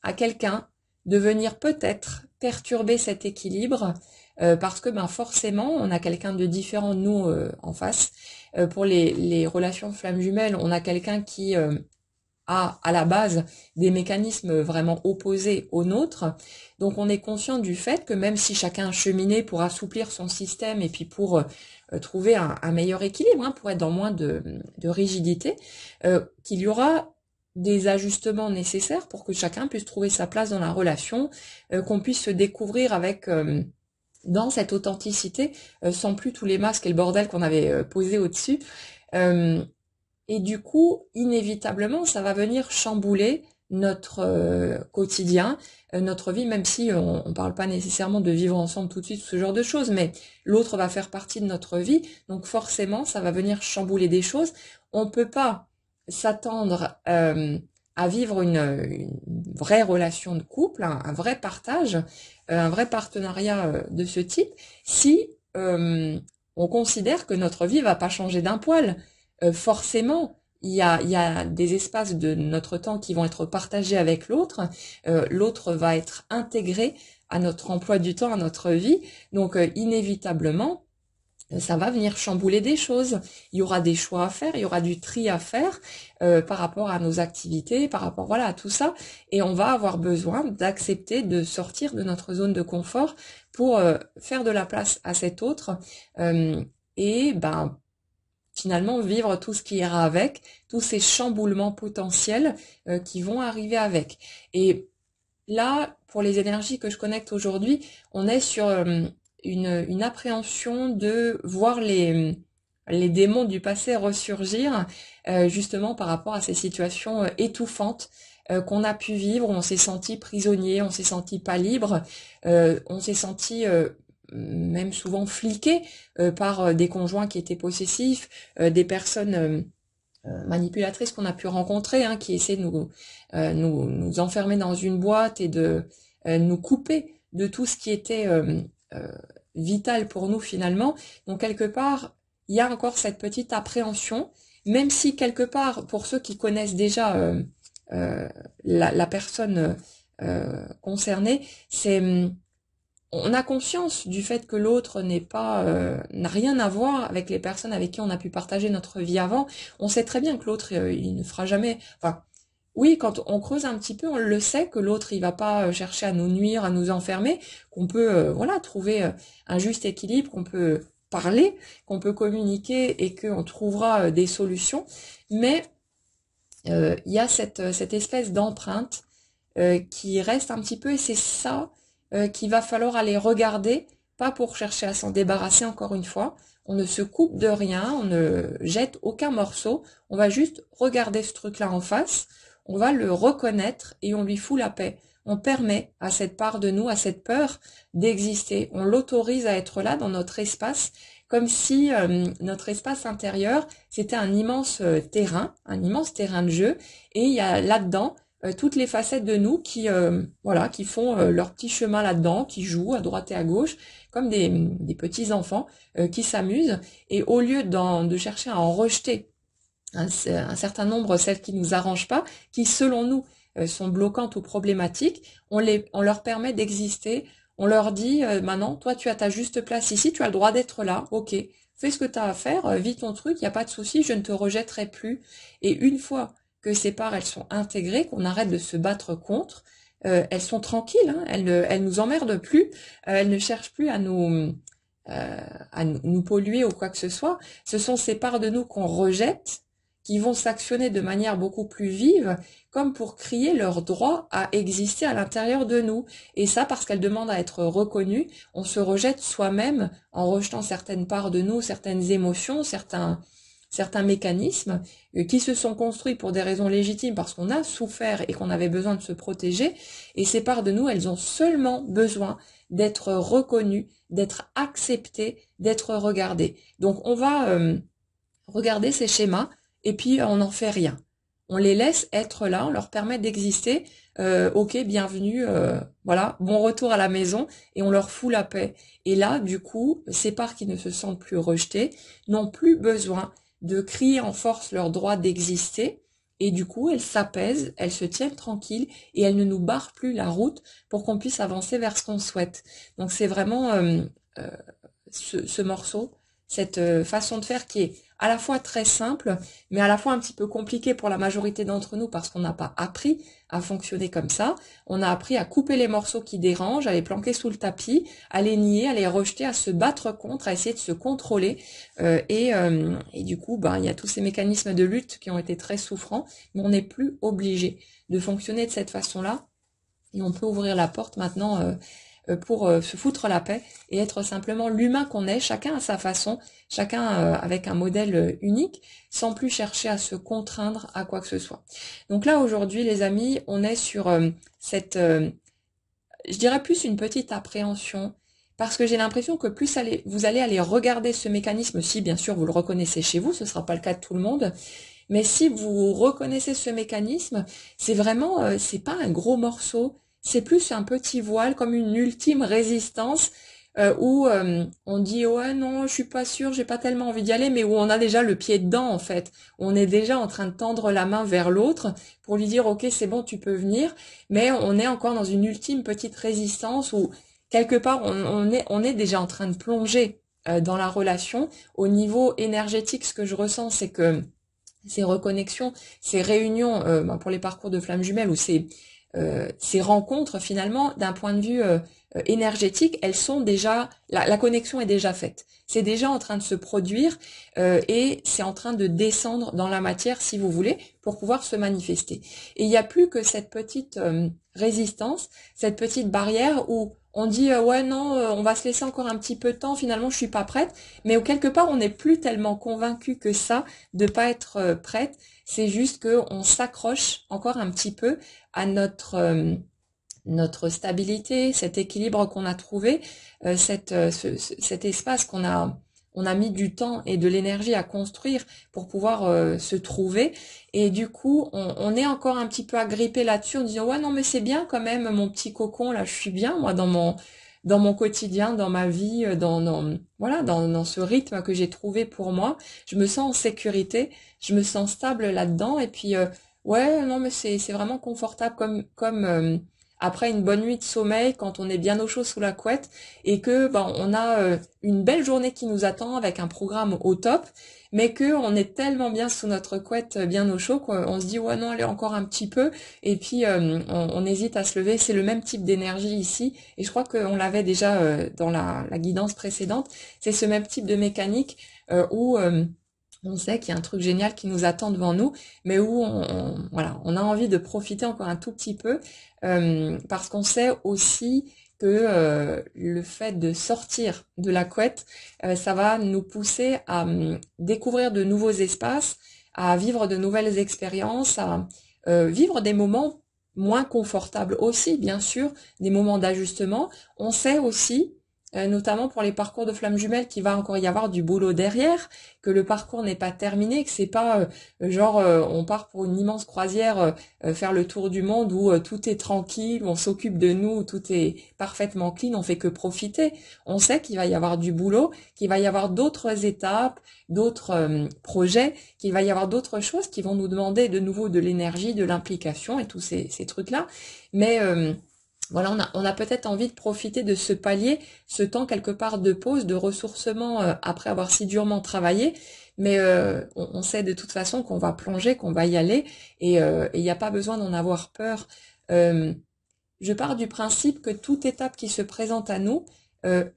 à quelqu'un de venir peut-être perturber cet équilibre, parce que forcément, on a quelqu'un de différent de nous en face. Pour les relations flammes jumelles, on a quelqu'un qui a à la base des mécanismes vraiment opposés aux nôtres. Donc on est conscient du fait que même si chacun cheminait pour assouplir son système et puis pour trouver un meilleur équilibre, hein, pour être dans moins de rigidité, qu'il y aura des ajustements nécessaires pour que chacun puisse trouver sa place dans la relation, qu'on puisse se découvrir avec dans cette authenticité, sans plus tous les masques et le bordel qu'on avait posé au-dessus. Et du coup, inévitablement, ça va venir chambouler notre quotidien, notre vie, même si on parle pas nécessairement de vivre ensemble tout de suite, ce genre de choses, mais l'autre va faire partie de notre vie, donc forcément, ça va venir chambouler des choses. On peut pas s'attendre à vivre une vraie relation de couple, un vrai partage, un vrai partenariat de ce type, si on considère que notre vie va pas changer d'un poil. Forcément, il y a des espaces de notre temps qui vont être partagés avec l'autre. L'autre va être intégré à notre emploi du temps, à notre vie. Donc, inévitablement, ça va venir chambouler des choses. Il y aura des choix à faire, il y aura du tri à faire par rapport à nos activités, par rapport à tout ça. Et on va avoir besoin d'accepter de sortir de notre zone de confort pour faire de la place à cet autre. Et ben finalement vivre tout ce qui ira avec, tous ces chamboulements potentiels qui vont arriver avec. Et là, pour les énergies que je connecte aujourd'hui, on est sur une appréhension de voir les démons du passé ressurgir, justement par rapport à ces situations étouffantes qu'on a pu vivre, où on s'est senti prisonnier, on s'est senti pas libre, on s'est senti même souvent fliqué par des conjoints qui étaient possessifs, des personnes manipulatrices qu'on a pu rencontrer, hein, qui essaient de nous enfermer dans une boîte et de nous couper de tout ce qui était vital pour nous finalement. Donc quelque part, il y a encore cette petite appréhension, même si quelque part, pour ceux qui connaissent déjà la personne concernée, on a conscience du fait que l'autre n'a rien à voir avec les personnes avec qui on a pu partager notre vie avant. On sait très bien que l'autre, il ne fera jamais. Enfin, oui, quand on creuse un petit peu, on le sait que l'autre, il va pas chercher à nous nuire, à nous enfermer, qu'on peut, trouver un juste équilibre, qu'on peut parler, qu'on peut communiquer et qu'on trouvera des solutions. Mais il y a cette espèce d'empreinte qui reste un petit peu, et c'est ça qu'il va falloir aller regarder, pas pour chercher à s'en débarrasser encore une fois. On ne se coupe de rien, on ne jette aucun morceau, on va juste regarder ce truc-là en face, on va le reconnaître et on lui fout la paix. On permet à cette part de nous, à cette peur d'exister. On l'autorise à être là dans notre espace, comme si notre espace intérieur, c'était un immense terrain de jeu, et il y a là-dedans toutes les facettes de nous qui font leur petit chemin là-dedans, qui jouent à droite et à gauche, comme des petits enfants qui s'amusent. Et au lieu de chercher à en rejeter un certain nombre, celles qui nous arrangent pas, qui selon nous sont bloquantes ou problématiques, on leur permet d'exister. On leur dit maintenant, toi tu as ta juste place ici, tu as le droit d'être là, ok, fais ce que tu as à faire, vis ton truc, il n'y a pas de souci, je ne te rejetterai plus. Et une fois que ces parts, elles sont intégrées, qu'on arrête de se battre contre, elles sont tranquilles, hein, elles nous emmerdent plus, elles ne cherchent plus à nous polluer ou quoi que ce soit. Ce sont ces parts de nous qu'on rejette, qui vont s'actionner de manière beaucoup plus vive, comme pour crier leur droit à exister à l'intérieur de nous. Et ça, parce qu'elles demandent à être reconnues, on se rejette soi-même en rejetant certaines parts de nous, certaines émotions, certains mécanismes qui se sont construits pour des raisons légitimes parce qu'on a souffert et qu'on avait besoin de se protéger. Et ces parts de nous, elles ont seulement besoin d'être reconnues, d'être acceptées, d'être regardées. Donc on va regarder ces schémas et puis on n'en fait rien. On les laisse être là, on leur permet d'exister. Ok, bienvenue, bon retour à la maison, et on leur fout la paix. Et là, du coup, ces parts qui ne se sentent plus rejetées n'ont plus besoin de crier en force leur droit d'exister, et du coup, elles s'apaisent, elles se tiennent tranquilles, et elles ne nous barrent plus la route pour qu'on puisse avancer vers ce qu'on souhaite. Donc c'est vraiment ce morceau, cette façon de faire qui est à la fois très simple, mais à la fois un petit peu compliquée pour la majorité d'entre nous parce qu'on n'a pas appris à fonctionner comme ça. On a appris à couper les morceaux qui dérangent, à les planquer sous le tapis, à les nier, à les rejeter, à se battre contre, à essayer de se contrôler. Et du coup, il y a tous ces mécanismes de lutte qui ont été très souffrants, mais on n'est plus obligé de fonctionner de cette façon-là. Et on peut ouvrir la porte maintenant pour se foutre la paix et être simplement l'humain qu'on est, chacun à sa façon, chacun avec un modèle unique, sans plus chercher à se contraindre à quoi que ce soit. Donc là, aujourd'hui, les amis, on est sur je dirais plus une petite appréhension, parce que j'ai l'impression que plus vous allez aller regarder ce mécanisme, si bien sûr vous le reconnaissez chez vous, ce ne sera pas le cas de tout le monde, mais si vous reconnaissez ce mécanisme, c'est vraiment, c'est pas un gros morceau, c'est plus un petit voile, comme une ultime résistance, où on dit ouais non, je suis pas sûre, j'ai pas tellement envie d'y aller, mais où on a déjà le pied dedans en fait. On est déjà en train de tendre la main vers l'autre pour lui dire ok c'est bon tu peux venir, mais on est encore dans une ultime petite résistance où quelque part on est déjà en train de plonger dans la relation. Au niveau énergétique, ce que je ressens, c'est que ces reconnexions, ces réunions pour les parcours de flammes jumelles ou ces rencontres finalement d'un point de vue énergétique, elles sont déjà, la connexion est déjà faite. C'est déjà en train de se produire et c'est en train de descendre dans la matière si vous voulez pour pouvoir se manifester. Et il n'y a plus que cette petite résistance, cette petite barrière où on dit ouais non, on va se laisser encore un petit peu de temps, finalement je suis pas prête, mais où quelque part on n'est plus tellement convaincu que ça de pas être prête, c'est juste que on s'accroche encore un petit peu à notre stabilité, cet équilibre qu'on a trouvé, cet espace on a mis du temps et de l'énergie à construire pour pouvoir se trouver. Et du coup, on est encore un petit peu agrippé là-dessus en disant ouais non mais c'est bien quand même mon petit cocon là, je suis bien moi dans mon quotidien, dans ma vie, voilà, dans ce rythme que j'ai trouvé pour moi. Je me sens en sécurité, je me sens stable là-dedans et puis ouais non mais c'est vraiment confortable comme après une bonne nuit de sommeil, quand on est bien au chaud sous la couette et que on a une belle journée qui nous attend avec un programme au top, mais que on est tellement bien sous notre couette, bien au chaud, qu'on se dit ouais non allez encore un petit peu et puis on hésite à se lever. C'est le même type d'énergie ici et je crois qu'on l'avait déjà dans la guidance précédente. C'est ce même type de mécanique où on sait qu'il y a un truc génial qui nous attend devant nous, mais où voilà, on a envie de profiter encore un tout petit peu, parce qu'on sait aussi que le fait de sortir de la couette, ça va nous pousser à découvrir de nouveaux espaces, à vivre de nouvelles expériences, à vivre des moments moins confortables aussi, bien sûr, des moments d'ajustement. On sait aussi notamment pour les parcours de flammes jumelles, qu'il va encore y avoir du boulot derrière, que le parcours n'est pas terminé, que c'est pas on part pour une immense croisière faire le tour du monde où tout est tranquille, où on s'occupe de nous, où tout est parfaitement clean, on fait que profiter. On sait qu'il va y avoir du boulot, qu'il va y avoir d'autres étapes, d'autres projets, qu'il va y avoir d'autres choses qui vont nous demander de nouveau de l'énergie, de l'implication et tous ces trucs-là. Mais voilà, on a peut-être envie de profiter de ce palier, ce temps quelque part de pause, de ressourcement après avoir si durement travaillé, mais on sait de toute façon qu'on va plonger, qu'on va y aller, et il n'y a pas besoin d'en avoir peur. Je pars du principe que toute étape qui se présente à nous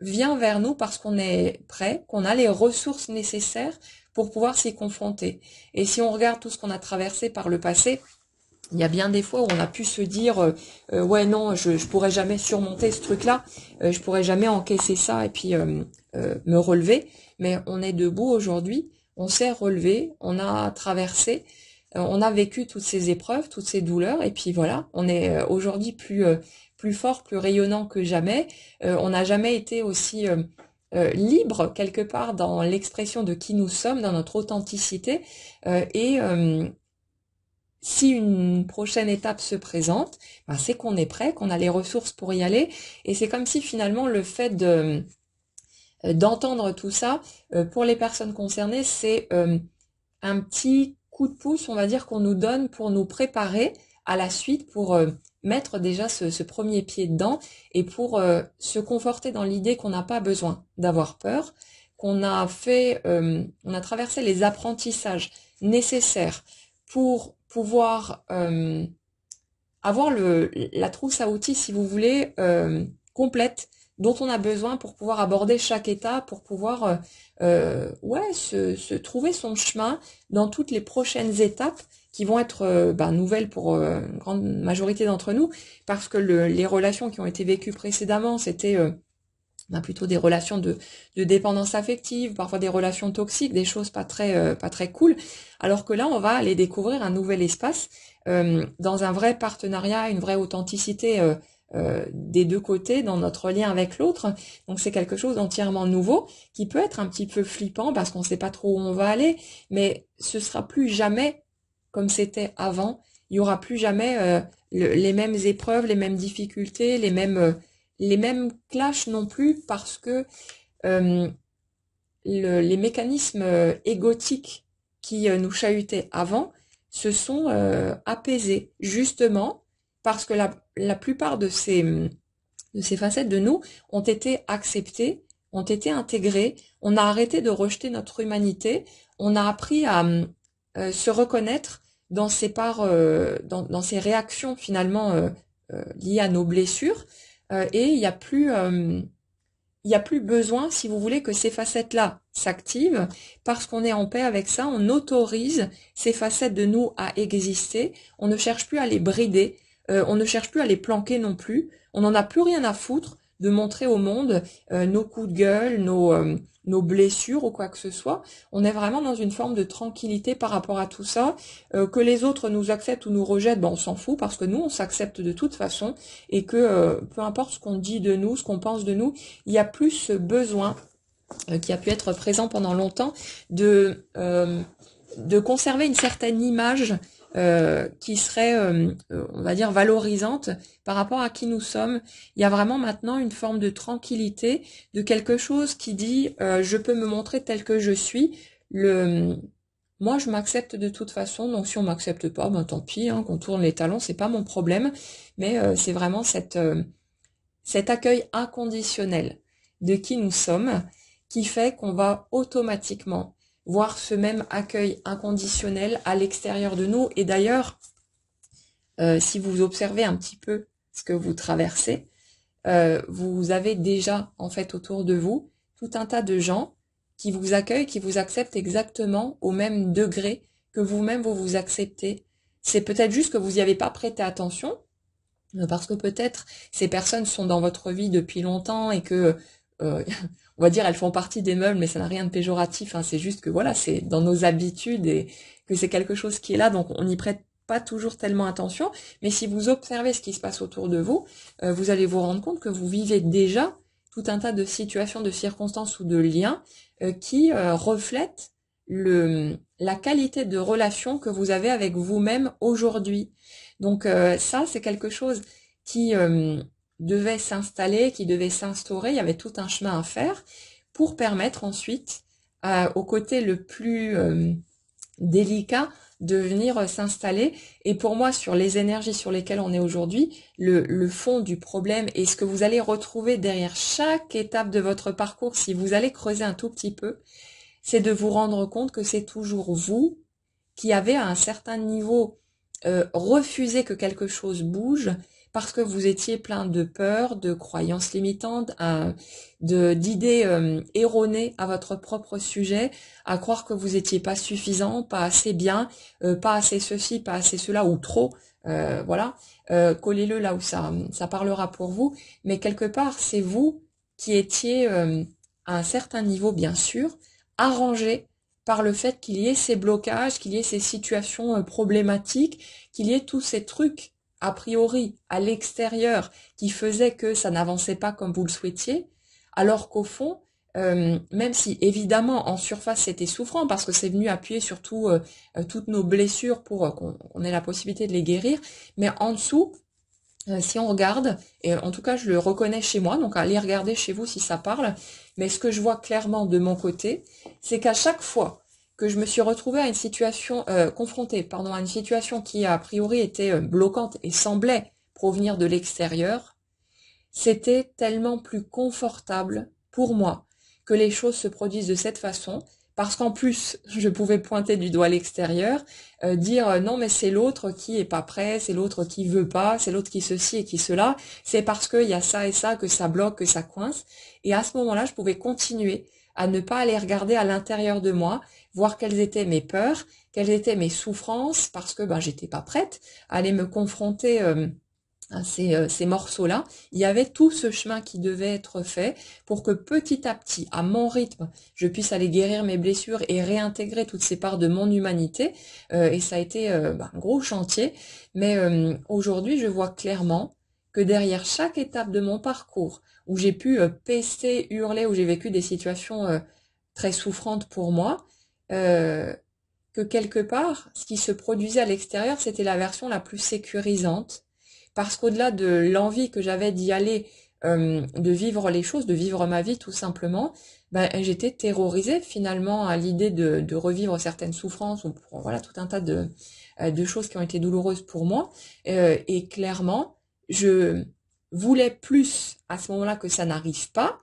vient vers nous parce qu'on est prêt, qu'on a les ressources nécessaires pour pouvoir s'y confronter. Et si on regarde tout ce qu'on a traversé par le passé, il y a bien des fois où on a pu se dire ouais non je pourrais jamais surmonter ce truc-là, je pourrais jamais encaisser ça et puis me relever, mais on est debout aujourd'hui, on s'est relevé, on a traversé, on a vécu toutes ces épreuves, toutes ces douleurs et puis voilà, on est aujourd'hui plus fort, plus rayonnant que jamais. On n'a jamais été aussi libre quelque part dans l'expression de qui nous sommes, dans notre authenticité et si une prochaine étape se présente, c'est qu'on est prêt, qu'on a les ressources pour y aller. Et c'est comme si finalement le fait d'entendre tout ça, pour les personnes concernées, c'est un petit coup de pouce, on va dire, qu'on nous donne pour nous préparer à la suite, pour mettre déjà ce premier pied dedans et pour se conforter dans l'idée qu'on n'a pas besoin d'avoir peur, qu'on a fait, on a traversé les apprentissages nécessaires pour pouvoir avoir la trousse à outils, si vous voulez, complète, dont on a besoin pour pouvoir aborder chaque étape, pour pouvoir ouais, se trouver son chemin dans toutes les prochaines étapes qui vont être nouvelles pour une grande majorité d'entre nous, parce que les relations qui ont été vécues précédemment, c'était plutôt des relations de dépendance affective, parfois des relations toxiques, des choses pas très cool, alors que là, on va aller découvrir un nouvel espace dans un vrai partenariat, une vraie authenticité des deux côtés dans notre lien avec l'autre. Donc c'est quelque chose d'entièrement nouveau qui peut être un petit peu flippant parce qu'on ne sait pas trop où on va aller, mais ce sera plus jamais comme c'était avant. Il y aura plus jamais les mêmes épreuves, les mêmes difficultés, les mêmes clashs non plus, parce que les mécanismes égotiques qui nous chahutaient avant se sont apaisés, justement parce que la plupart de ces facettes de nous ont été acceptées, ont été intégrées. On a arrêté de rejeter notre humanité, on a appris à se reconnaître dans ces parts, dans ces réactions finalement liées à nos blessures, et il y a plus besoin, si vous voulez, que ces facettes-là s'activent, parce qu'on est en paix avec ça, on autorise ces facettes de nous à exister, on ne cherche plus à les brider, on ne cherche plus à les planquer non plus, on n'en a plus rien à foutre de montrer au monde nos coups de gueule, nos blessures ou quoi que ce soit. On est vraiment dans une forme de tranquillité par rapport à tout ça. Que les autres nous acceptent ou nous rejettent, on s'en fout, parce que nous, on s'accepte de toute façon, et que peu importe ce qu'on dit de nous, ce qu'on pense de nous, il y a plus ce besoin qui a pu être présent pendant longtemps de conserver une certaine image qui serait, on va dire, valorisante par rapport à qui nous sommes. Il y a vraiment maintenant une forme de tranquillité, de quelque chose qui dit je peux me montrer tel que je suis. Moi, je m'accepte de toute façon, donc si on m'accepte pas, tant pis, qu'on tourne les talons, c'est pas mon problème. Mais c'est vraiment cet accueil inconditionnel de qui nous sommes qui fait qu'on va automatiquement voir ce même accueil inconditionnel à l'extérieur de nous. Et d'ailleurs, si vous observez un petit peu ce que vous traversez, vous avez déjà en fait autour de vous tout un tas de gens qui vous accueillent, qui vous acceptent exactement au même degré que vous-même vous vous acceptez. C'est peut-être juste que vous n'y avez pas prêté attention, parce que peut-être ces personnes sont dans votre vie depuis longtemps et que on va dire elles font partie des meubles, mais ça n'a rien de péjoratif, c'est juste que voilà, c'est dans nos habitudes et que c'est quelque chose qui est là, donc on n'y prête pas toujours tellement attention. Mais si vous observez ce qui se passe autour de vous, vous allez vous rendre compte que vous vivez déjà tout un tas de situations, de circonstances ou de liens qui reflètent la qualité de relation que vous avez avec vous-même aujourd'hui. Donc ça, c'est quelque chose qui devait s'installer, qui devait s'instaurer. Il y avait tout un chemin à faire pour permettre ensuite au côté le plus délicat de venir s'installer. Et pour moi, sur les énergies sur lesquelles on est aujourd'hui, le fond du problème et ce que vous allez retrouver derrière chaque étape de votre parcours, si vous allez creuser un tout petit peu, c'est de vous rendre compte que c'est toujours vous qui avez à un certain niveau refusé que quelque chose bouge, parce que vous étiez plein de peurs, de croyances limitantes, d'idées erronées à votre propre sujet, à croire que vous étiez pas suffisant, pas assez bien, pas assez ceci, pas assez cela, ou trop, voilà. Collez-le là où ça parlera pour vous, mais quelque part, c'est vous qui étiez à un certain niveau, bien sûr, arrangé par le fait qu'il y ait ces blocages, qu'il y ait ces situations problématiques, qu'il y ait tous ces trucs a priori à l'extérieur qui faisaient que ça n'avançait pas comme vous le souhaitiez, alors qu'au fond, même si évidemment en surface c'était souffrant parce que c'est venu appuyer sur toutes nos blessures pour qu'on ait la possibilité de les guérir, mais en dessous, si on regarde, et en tout cas je le reconnais chez moi, donc allez regarder chez vous si ça parle, mais ce que je vois clairement de mon côté, c'est qu'à chaque fois que je me suis retrouvée à une situation, confrontée, à une situation qui a priori était bloquante et semblait provenir de l'extérieur, c'était tellement plus confortable pour moi que les choses se produisent de cette façon, parce qu'en plus, je pouvais pointer du doigt à l'extérieur, dire non mais c'est l'autre qui est pas prêt, c'est l'autre qui veut pas, c'est l'autre qui ceci et qui cela, c'est parce qu'il y a ça et ça que ça bloque, que ça coince. Et à ce moment-là, je pouvais continuer à ne pas aller regarder à l'intérieur de moi, voir quelles étaient mes peurs, quelles étaient mes souffrances, parce que j'étais pas prête à aller me confronter à ces morceaux-là. Il y avait tout ce chemin qui devait être fait pour que petit à petit, à mon rythme, je puisse aller guérir mes blessures et réintégrer toutes ces parts de mon humanité. Et ça a été un gros chantier. Mais aujourd'hui, je vois clairement que derrière chaque étape de mon parcours, où j'ai pu pester, hurler, où j'ai vécu des situations très souffrantes pour moi, que quelque part, ce qui se produisait à l'extérieur, c'était la version la plus sécurisante, parce qu'au-delà de l'envie que j'avais d'y aller, de vivre les choses, de vivre ma vie tout simplement, j'étais terrorisée finalement à l'idée de revivre certaines souffrances, ou voilà tout un tas de choses qui ont été douloureuses pour moi, et clairement, je voulais plus à ce moment-là que ça n'arrive pas,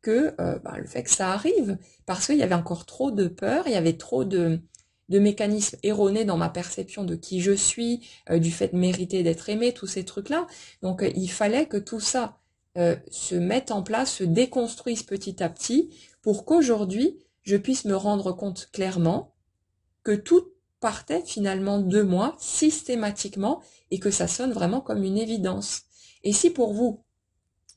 que le fait que ça arrive, parce qu'il y avait encore trop de peur, il y avait trop de mécanismes erronés dans ma perception de qui je suis, du fait de mériter d'être aimé, tous ces trucs-là. Donc il fallait que tout ça se mette en place, se déconstruise petit à petit, pour qu'aujourd'hui, je puisse me rendre compte clairement que tout partait finalement de moi, systématiquement, et que ça sonne vraiment comme une évidence. Et si pour vous,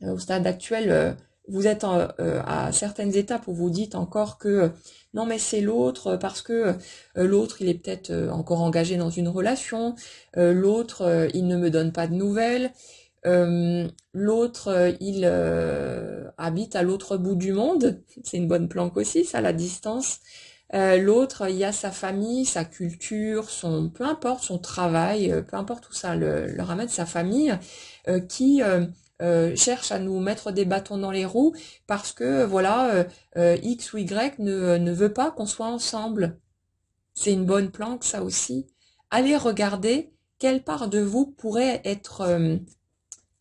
au stade actuel, vous êtes à certaines étapes où vous dites encore que non mais c'est l'autre parce que l'autre il est peut-être encore engagé dans une relation, l'autre il ne me donne pas de nouvelles, l'autre il habite à l'autre bout du monde, c'est une bonne planque aussi ça, la distance. L'autre il y a sa famille, sa culture, son peu importe son travail, peu importe où ça le ramène, sa famille qui cherche à nous mettre des bâtons dans les roues parce que voilà X ou Y ne veut pas qu'on soit ensemble. C'est une bonne planque ça aussi. Allez regarder quelle part de vous pourrait être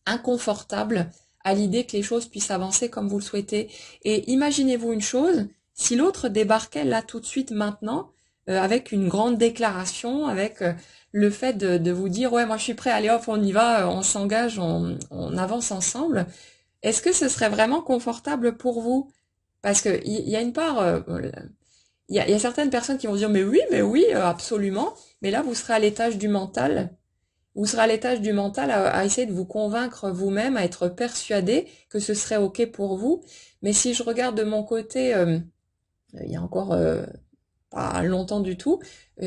inconfortable à l'idée que les choses puissent avancer comme vous le souhaitez. Et imaginez-vous une chose, si l'autre débarquait là tout de suite maintenant, avec une grande déclaration, avec le fait de vous dire ouais moi je suis prêt, allez hop on y va, on s'engage, on avance ensemble, est-ce que ce serait vraiment confortable pour vous? Parce que il y a une part, il y a certaines personnes qui vont dire mais oui, absolument, mais là vous serez à l'étage du mental. Vous serez à l'étage du mental à essayer de vous convaincre vous-même, à être persuadé que ce serait ok pour vous. Mais si je regarde de mon côté, il y a encore pas longtemps du tout,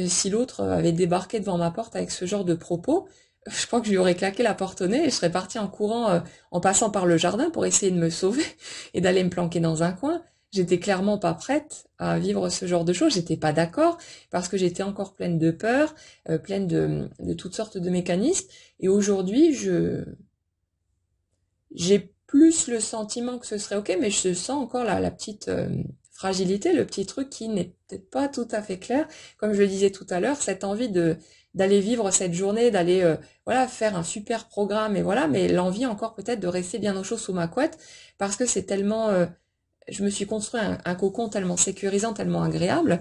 si l'autre avait débarqué devant ma porte avec ce genre de propos, je crois que je lui aurais claqué la porte au nez et je serais partie en courant, en passant par le jardin pour essayer de me sauver et d'aller me planquer dans un coin. J'étais clairement pas prête à vivre ce genre de choses, j'étais pas d'accord parce que j'étais encore pleine de peur, pleine de toutes sortes de mécanismes. Et aujourd'hui, j'ai plus le sentiment que ce serait ok, mais je sens encore la petite fragilité, le petit truc qui n'est peut-être pas tout à fait clair. Comme je le disais tout à l'heure, cette envie d'aller vivre cette journée, d'aller voilà faire un super programme et voilà, mais l'envie encore peut-être de rester bien au chaud sous ma couette parce que c'est tellement je me suis construit un cocon tellement sécurisant, tellement agréable,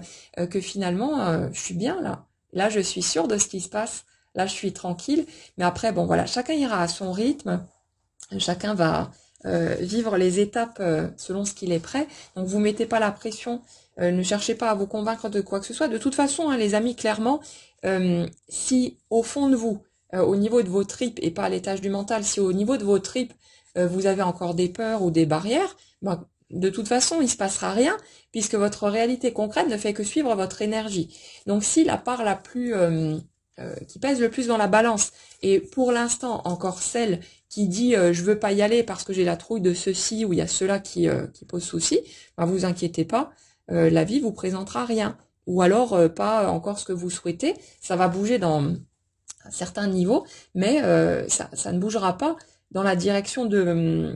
que finalement, je suis bien là. Là, je suis sûre de ce qui se passe. Là, je suis tranquille. Mais après, bon, voilà, chacun ira à son rythme. Chacun va vivre les étapes selon ce qu'il est prêt. Donc, vous mettez pas la pression. Ne cherchez pas à vous convaincre de quoi que ce soit. De toute façon, hein, les amis, clairement, si au fond de vous, au niveau de vos tripes, et pas à l'étage du mental, si au niveau de vos tripes, vous avez encore des peurs ou des barrières, de toute façon, il se passera rien, puisque votre réalité concrète ne fait que suivre votre énergie. Donc si la part la plus qui pèse le plus dans la balance, et pour l'instant encore celle qui dit je veux pas y aller parce que j'ai la trouille de ceci ou il y a cela qui pose souci, vous inquiétez pas, la vie vous présentera rien. Ou alors pas encore ce que vous souhaitez, ça va bouger dans un certain niveau, mais ça ne bougera pas dans la direction de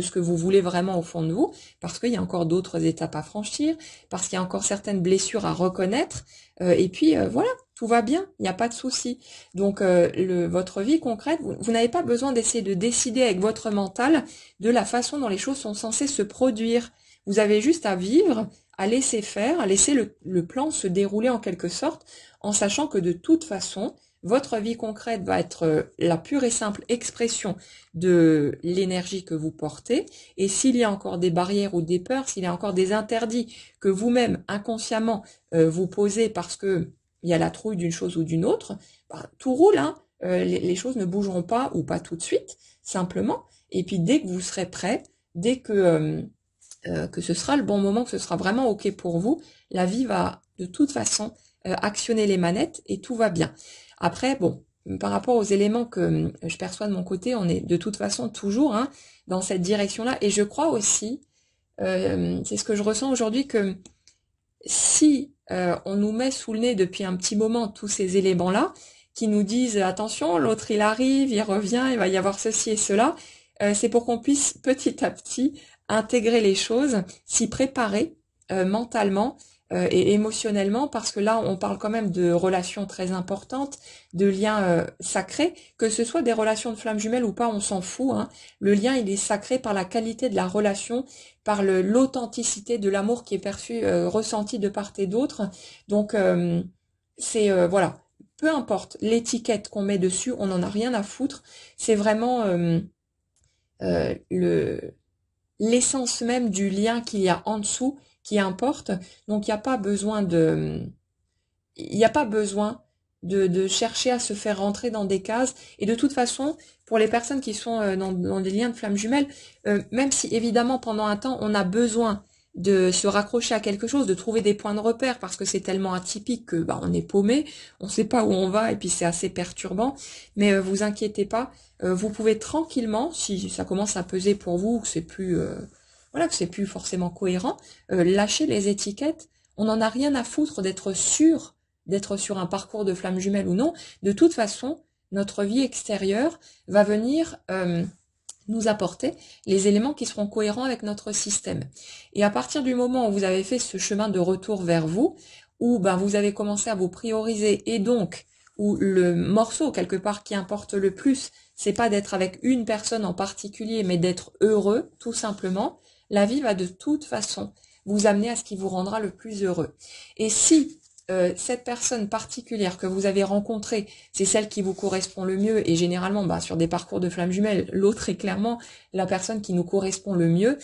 ce que vous voulez vraiment au fond de vous, parce qu'il y a encore d'autres étapes à franchir, parce qu'il y a encore certaines blessures à reconnaître, et puis voilà, tout va bien, il n'y a pas de souci. Donc votre vie concrète, vous n'avez pas besoin d'essayer de décider avec votre mental de la façon dont les choses sont censées se produire. Vous avez juste à vivre, à laisser faire, à laisser le plan se dérouler en quelque sorte, en sachant que de toute façon, votre vie concrète va être la pure et simple expression de l'énergie que vous portez. Et s'il y a encore des barrières ou des peurs, s'il y a encore des interdits que vous-même, inconsciemment, vous posez parce que il y a la trouille d'une chose ou d'une autre, bah, tout roule, hein. Les choses ne bougeront pas ou pas tout de suite, simplement. Et puis dès que vous serez prêt, dès que ce sera le bon moment, que ce sera vraiment OK pour vous, la vie va de toute façon actionner les manettes et tout va bien. Après, bon, par rapport aux éléments que je perçois de mon côté, on est de toute façon toujours hein, dans cette direction-là. Et je crois aussi, c'est ce que je ressens aujourd'hui, que si on nous met sous le nez depuis un petit moment tous ces éléments-là, qui nous disent attention, l'autre il arrive, il revient, il va y avoir ceci et cela, c'est pour qu'on puisse petit à petit intégrer les choses, s'y préparer mentalement et émotionnellement, parce que là on parle quand même de relations très importantes, de liens sacrés, que ce soit des relations de flammes jumelles ou pas, on s'en fout, hein. Le lien il est sacré par la qualité de la relation, par l'authenticité de l'amour qui est perçu, ressenti de part et d'autre. Donc c'est voilà, peu importe l'étiquette qu'on met dessus, on n'en a rien à foutre. C'est vraiment l'essence même du lien qu'il y a en dessous qui importe. Donc il n'y a pas besoin de chercher à se faire rentrer dans des cases. Et de toute façon, pour les personnes qui sont dans des liens de flammes jumelles, même si évidemment pendant un temps on a besoin de se raccrocher à quelque chose, de trouver des points de repère parce que c'est tellement atypique que bah, on est paumé, on sait pas où on va et puis c'est assez perturbant. Mais vous inquiétez pas, vous pouvez tranquillement, si ça commence à peser pour vous, que c'est plus voilà, que c'est plus forcément cohérent, lâcher les étiquettes. On n'en a rien à foutre d'être sur un parcours de flammes jumelles ou non. De toute façon, notre vie extérieure va venir nous apporter les éléments qui seront cohérents avec notre système. Et à partir du moment où vous avez fait ce chemin de retour vers vous, où ben, vous avez commencé à vous prioriser et donc où le morceau quelque part qui importe le plus, c'est pas d'être avec une personne en particulier, mais d'être heureux, tout simplement, la vie va de toute façon vous amener à ce qui vous rendra le plus heureux. Et si cette personne particulière que vous avez rencontrée, c'est celle qui vous correspond le mieux, et généralement bah, sur des parcours de flammes jumelles, l'autre est clairement la personne qui nous correspond le mieux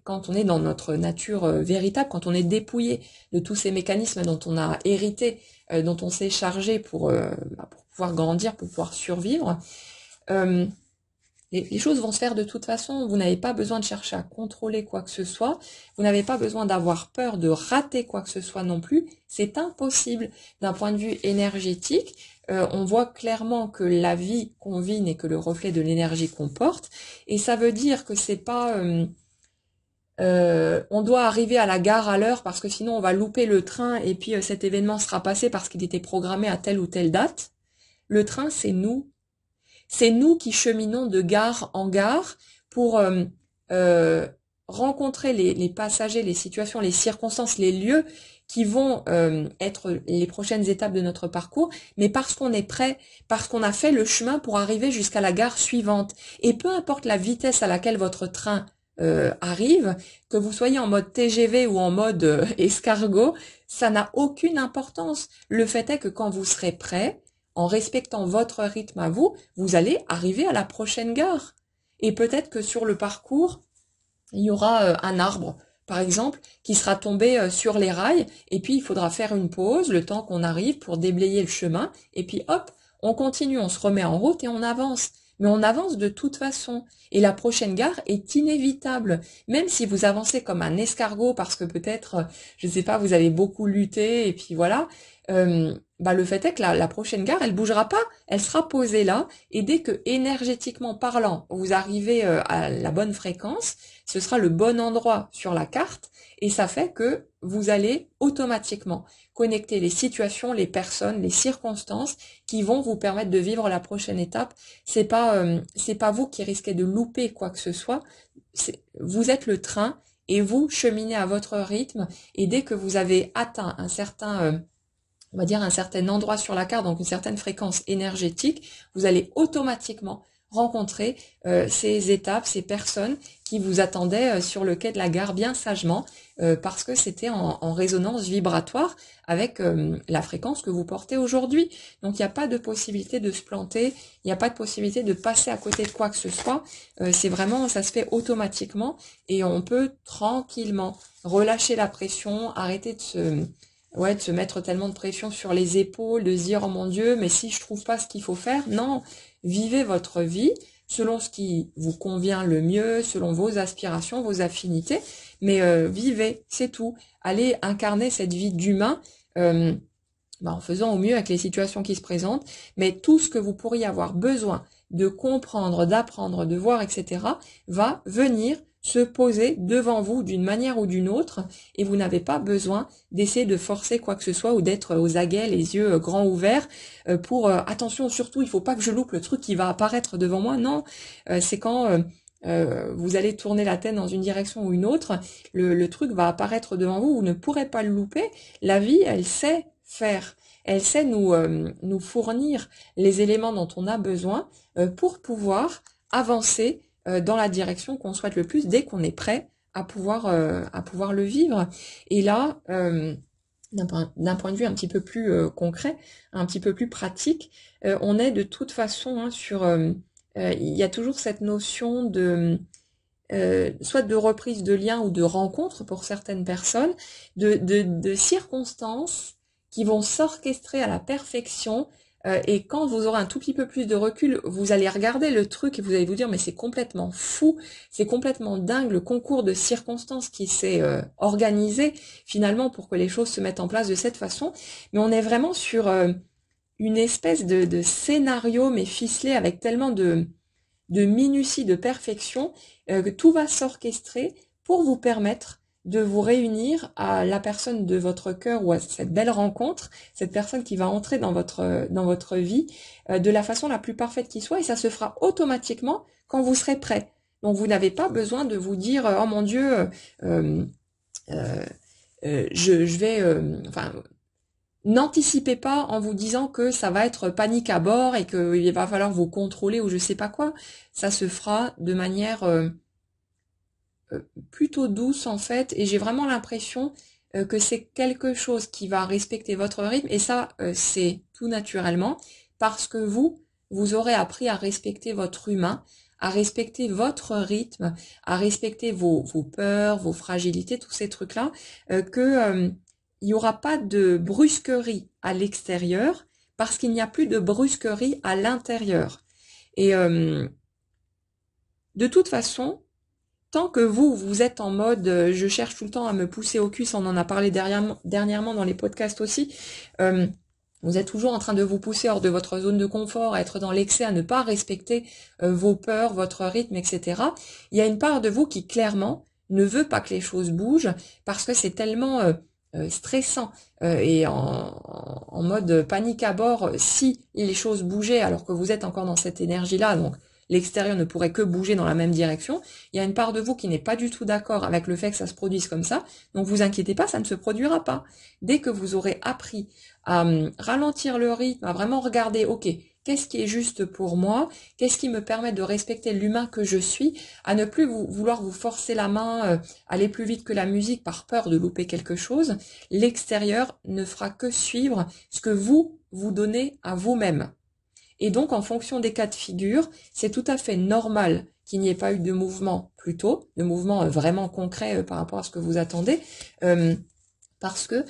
quand on est dans notre nature véritable, quand on est dépouillé de tous ces mécanismes dont on a hérité, dont on s'est chargé pour pouvoir grandir, pour pouvoir survivre. Les choses vont se faire de toute façon, vous n'avez pas besoin de chercher à contrôler quoi que ce soit, vous n'avez pas besoin d'avoir peur de rater quoi que ce soit non plus, c'est impossible d'un point de vue énergétique. On voit clairement que la vie qu'on vit n'est que le reflet de l'énergie qu'on porte, et ça veut dire que c'est pas on doit arriver à la gare à l'heure parce que sinon on va louper le train et puis cet événement sera passé parce qu'il était programmé à telle ou telle date. Le train, c'est nous. C'est nous qui cheminons de gare en gare pour rencontrer les passagers, les situations, les circonstances, les lieux qui vont être les prochaines étapes de notre parcours, mais parce qu'on est prêt, parce qu'on a fait le chemin pour arriver jusqu'à la gare suivante. Et peu importe la vitesse à laquelle votre train arrive, que vous soyez en mode TGV ou en mode escargot, ça n'a aucune importance. Le fait est que quand vous serez prêt, en respectant votre rythme à vous, vous allez arriver à la prochaine gare. Et peut-être que sur le parcours, il y aura un arbre, par exemple, qui sera tombé sur les rails, et puis il faudra faire une pause, le temps qu'on arrive pour déblayer le chemin, et puis hop, on continue, on se remet en route et on avance. Mais on avance de toute façon. Et la prochaine gare est inévitable. Même si vous avancez comme un escargot parce que peut-être, je ne sais pas, vous avez beaucoup lutté et puis voilà, le fait est que la prochaine gare, elle bougera pas, elle sera posée là. Et dès que énergétiquement parlant, vous arrivez à la bonne fréquence, ce sera le bon endroit sur la carte. Et ça fait que vous allez automatiquement connecter les situations, les personnes, les circonstances qui vont vous permettre de vivre la prochaine étape. C'est pas vous qui risquez de louper quoi que ce soit. Vous êtes le train et vous cheminez à votre rythme. Et dès que vous avez atteint un certain on va dire un certain endroit sur la carte, donc une certaine fréquence énergétique, vous allez automatiquement rencontrer ces étapes, ces personnes qui vous attendaient sur le quai de la gare bien sagement, parce que c'était en résonance vibratoire avec la fréquence que vous portez aujourd'hui. Donc il n'y a pas de possibilité de se planter, il n'y a pas de possibilité de passer à côté de quoi que ce soit. C'est vraiment, ça se fait automatiquement et on peut tranquillement relâcher la pression, arrêter de se mettre tellement de pression sur les épaules, de se dire oh mon Dieu, mais si je trouve pas ce qu'il faut faire, non, vivez votre vie selon ce qui vous convient le mieux, selon vos aspirations, vos affinités, mais vivez, c'est tout. Allez incarner cette vie d'humain en faisant au mieux avec les situations qui se présentent, mais tout ce que vous pourriez avoir besoin de comprendre, d'apprendre, de voir, etc., va venir se poser devant vous d'une manière ou d'une autre, et vous n'avez pas besoin d'essayer de forcer quoi que ce soit ou d'être aux aguets, les yeux grands ouverts pour attention, surtout il faut pas que je loupe le truc qui va apparaître devant moi. Non, c'est quand vous allez tourner la tête dans une direction ou une autre, le truc va apparaître devant vous, vous ne pourrez pas le louper. La vie, elle sait faire. Elle sait nous fournir les éléments dont on a besoin pour pouvoir avancer dans la direction qu'on souhaite le plus dès qu'on est prêt à pouvoir le vivre. Et là, d'un point de vue un petit peu plus concret, un petit peu plus pratique, on est de toute façon il y a toujours cette notion de soit de reprise de lien ou de rencontre pour certaines personnes, de circonstances qui vont s'orchestrer à la perfection, et quand vous aurez un tout petit peu plus de recul, vous allez regarder le truc et vous allez vous dire mais c'est complètement fou, c'est complètement dingue le concours de circonstances qui s'est organisé finalement pour que les choses se mettent en place de cette façon. Mais on est vraiment sur une espèce de scénario mais ficelé avec tellement de minutie, de perfection, que tout va s'orchestrer pour vous permettre de vous réunir à la personne de votre cœur ou à cette belle rencontre, cette personne qui va entrer dans votre vie de la façon la plus parfaite qui soit, et ça se fera automatiquement quand vous serez prêt. Donc vous n'avez pas besoin de vous dire oh mon Dieu, je vais, n'anticipez pas en vous disant que ça va être panique à bord et qu'il va falloir vous contrôler ou je sais pas quoi. Ça se fera de manière plutôt douce en fait, et j'ai vraiment l'impression que c'est quelque chose qui va respecter votre rythme, et ça c'est tout naturellement parce que vous aurez appris à respecter votre humain, à respecter votre rythme, à respecter vos peurs, vos fragilités, tous ces trucs-là, il n'y aura pas de brusquerie à l'extérieur parce qu'il n'y a plus de brusquerie à l'intérieur. Et de toute façon, tant que vous êtes en mode je cherche tout le temps à me pousser au cul, on en a parlé dernièrement dans les podcasts aussi, vous êtes toujours en train de vous pousser hors de votre zone de confort, à être dans l'excès, à ne pas respecter vos peurs, votre rythme, etc. Il y a une part de vous qui clairement ne veut pas que les choses bougent parce que c'est tellement stressant et en mode panique à bord si les choses bougeaient alors que vous êtes encore dans cette énergie-là, donc l'extérieur ne pourrait que bouger dans la même direction. Il y a une part de vous qui n'est pas du tout d'accord avec le fait que ça se produise comme ça, donc vous inquiétez pas, ça ne se produira pas. Dès que vous aurez appris à ralentir le rythme, à vraiment regarder, ok, qu'est-ce qui est juste pour moi, qu'est-ce qui me permet de respecter l'humain que je suis, à ne plus vouloir vous forcer la main, aller plus vite que la musique par peur de louper quelque chose, l'extérieur ne fera que suivre ce que vous donnez à vous-même. Et donc, en fonction des cas de figure, c'est tout à fait normal qu'il n'y ait pas eu de mouvement plus tôt, de mouvement vraiment concret par rapport à ce que vous attendez, parce que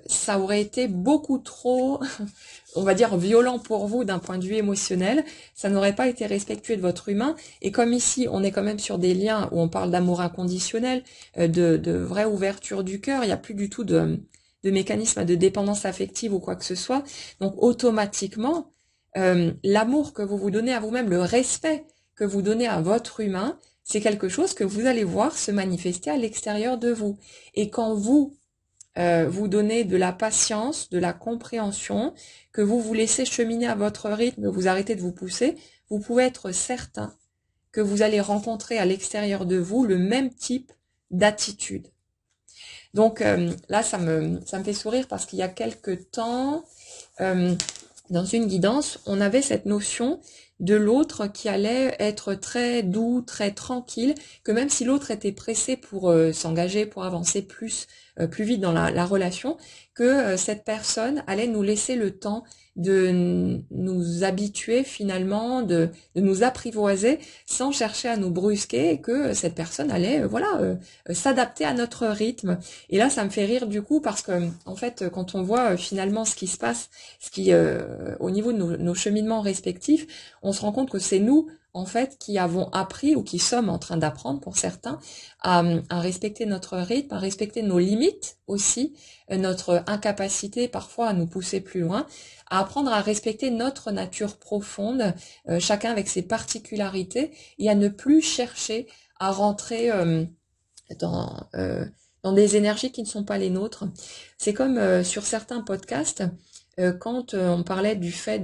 ça aurait été beaucoup trop, on va dire, violent pour vous d'un point de vue émotionnel, ça n'aurait pas été respectueux de votre humain, et comme ici, on est quand même sur des liens où on parle d'amour inconditionnel, de vraie ouverture du cœur, il n'y a plus du tout de mécanisme de dépendance affective ou quoi que ce soit, donc automatiquement, l'amour que vous vous donnez à vous-même, le respect que vous donnez à votre humain, c'est quelque chose que vous allez voir se manifester à l'extérieur de vous. Et quand vous vous donnez de la patience, de la compréhension, que vous laissez cheminer à votre rythme, vous arrêtez de vous pousser, vous pouvez être certain que vous allez rencontrer à l'extérieur de vous le même type d'attitude. Donc là, ça me fait sourire parce qu'il y a quelque temps, dans une guidance, on avait cette notion de l'autre qui allait être très doux, très tranquille, que même si l'autre était pressé pour s'engager, pour avancer plus vite dans la relation, que cette personne allait nous laisser le temps de nous habituer finalement, de nous apprivoiser sans chercher à nous brusquer, et que cette personne allait s'adapter à notre rythme. Et là, ça me fait rire du coup parce que en fait, quand on voit finalement ce qui se passe, au niveau de nos cheminements respectifs, on se rend compte que c'est nous en fait qui avons appris ou qui sommes en train d'apprendre pour certains à respecter notre rythme, à respecter nos limites aussi, notre incapacité parfois à nous pousser plus loin, à apprendre à respecter notre nature profonde, chacun avec ses particularités, et à ne plus chercher à rentrer dans des énergies qui ne sont pas les nôtres. C'est comme sur certains podcasts, quand on parlait du fait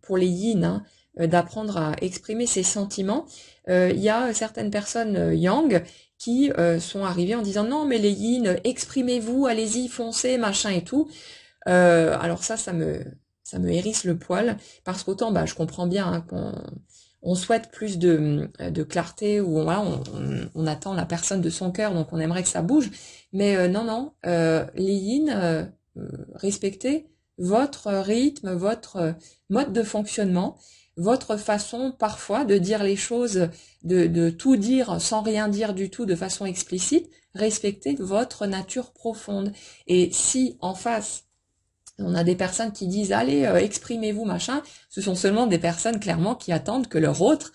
pour les yin, d'apprendre à exprimer ses sentiments, il y a certaines personnes yang qui sont arrivées en disant non mais les yin, exprimez-vous, allez-y, foncez, machin et tout. Alors ça me hérisse le poil, parce qu'autant je comprends bien qu'on souhaite plus de clarté, ou voilà, on attend la personne de son cœur, donc on aimerait que ça bouge, mais non, les yin, respectez votre rythme, votre mode de fonctionnement, votre façon parfois de dire les choses, de tout dire sans rien dire du tout de façon explicite. Respectez votre nature profonde. Et si en face on a des personnes qui disent allez, exprimez-vous machin, ce sont seulement des personnes clairement qui attendent que leur autre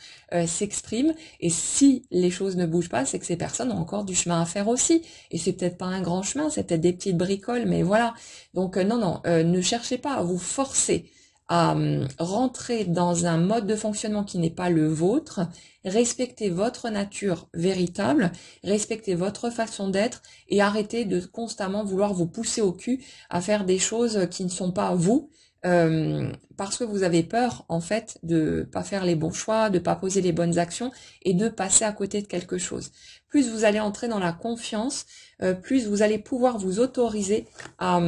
s'exprime, et si les choses ne bougent pas, c'est que ces personnes ont encore du chemin à faire aussi, et c'est peut-être pas un grand chemin, c'est peut-être des petites bricoles, mais voilà. Donc non, ne cherchez pas à vous forcer à rentrer dans un mode de fonctionnement qui n'est pas le vôtre. Respectez votre nature véritable, respectez votre façon d'être, et arrêtez de constamment vouloir vous pousser au cul à faire des choses qui ne sont pas vous, parce que vous avez peur en fait de pas faire les bons choix, de pas poser les bonnes actions et de passer à côté de quelque chose. Plus vous allez entrer dans la confiance, plus vous allez pouvoir vous autoriser à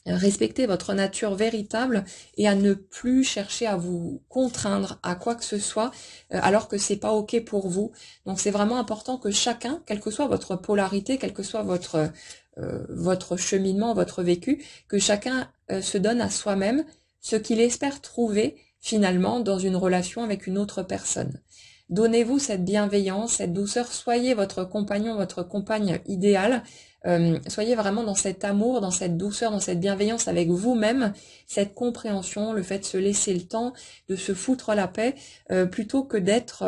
respecter votre nature véritable, et à ne plus chercher à vous contraindre à quoi que ce soit, alors que c'est pas ok pour vous. Donc c'est vraiment important que chacun, quelle que soit votre polarité, quel que soit votre cheminement, votre vécu, que chacun se donne à soi-même ce qu'il espère trouver finalement dans une relation avec une autre personne. Donnez-vous cette bienveillance, cette douceur, soyez votre compagnon, votre compagne idéale. Soyez vraiment dans cet amour, dans cette douceur, dans cette bienveillance avec vous-même, cette compréhension, le fait de se laisser le temps, de se foutre la paix, plutôt que d'être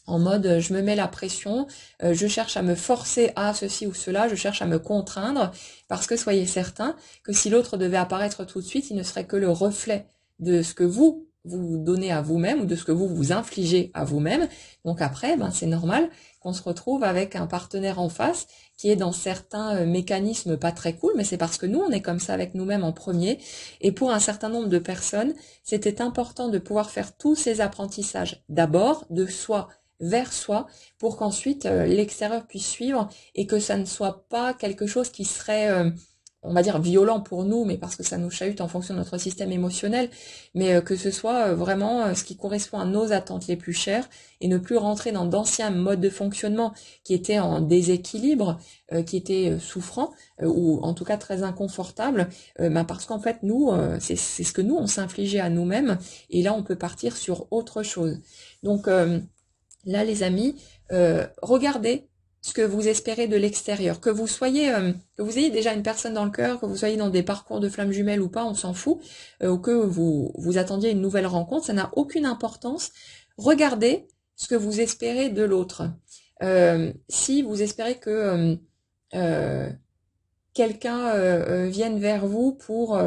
en mode je me mets la pression, je cherche à me forcer à ceci ou cela, je cherche à me contraindre, parce que soyez certain que si l'autre devait apparaître tout de suite, il ne serait que le reflet de ce que vous donnez à vous-même, ou de ce que vous infligez à vous-même. Donc après, c'est normal qu'on se retrouve avec un partenaire en face qui est dans certains mécanismes pas très cool, mais c'est parce que nous, on est comme ça avec nous-mêmes en premier. Et pour un certain nombre de personnes, c'était important de pouvoir faire tous ces apprentissages, d'abord de soi vers soi, pour qu'ensuite l'extérieur puisse suivre, et que ça ne soit pas quelque chose qui serait on va dire violent pour nous, mais parce que ça nous chahute en fonction de notre système émotionnel, mais que ce soit vraiment ce qui correspond à nos attentes les plus chères, et ne plus rentrer dans d'anciens modes de fonctionnement qui étaient en déséquilibre, qui étaient souffrants, ou en tout cas très inconfortables, parce qu'en fait nous, c'est ce que nous on s'infligeait à nous-mêmes, et là on peut partir sur autre chose. Donc là les amis, regardez ce que vous espérez de l'extérieur, que vous ayez déjà une personne dans le cœur, que vous soyez dans des parcours de flammes jumelles ou pas, on s'en fout, ou que vous attendiez une nouvelle rencontre, ça n'a aucune importance. Regardez ce que vous espérez de l'autre. Si vous espérez que quelqu'un vienne vers vous pour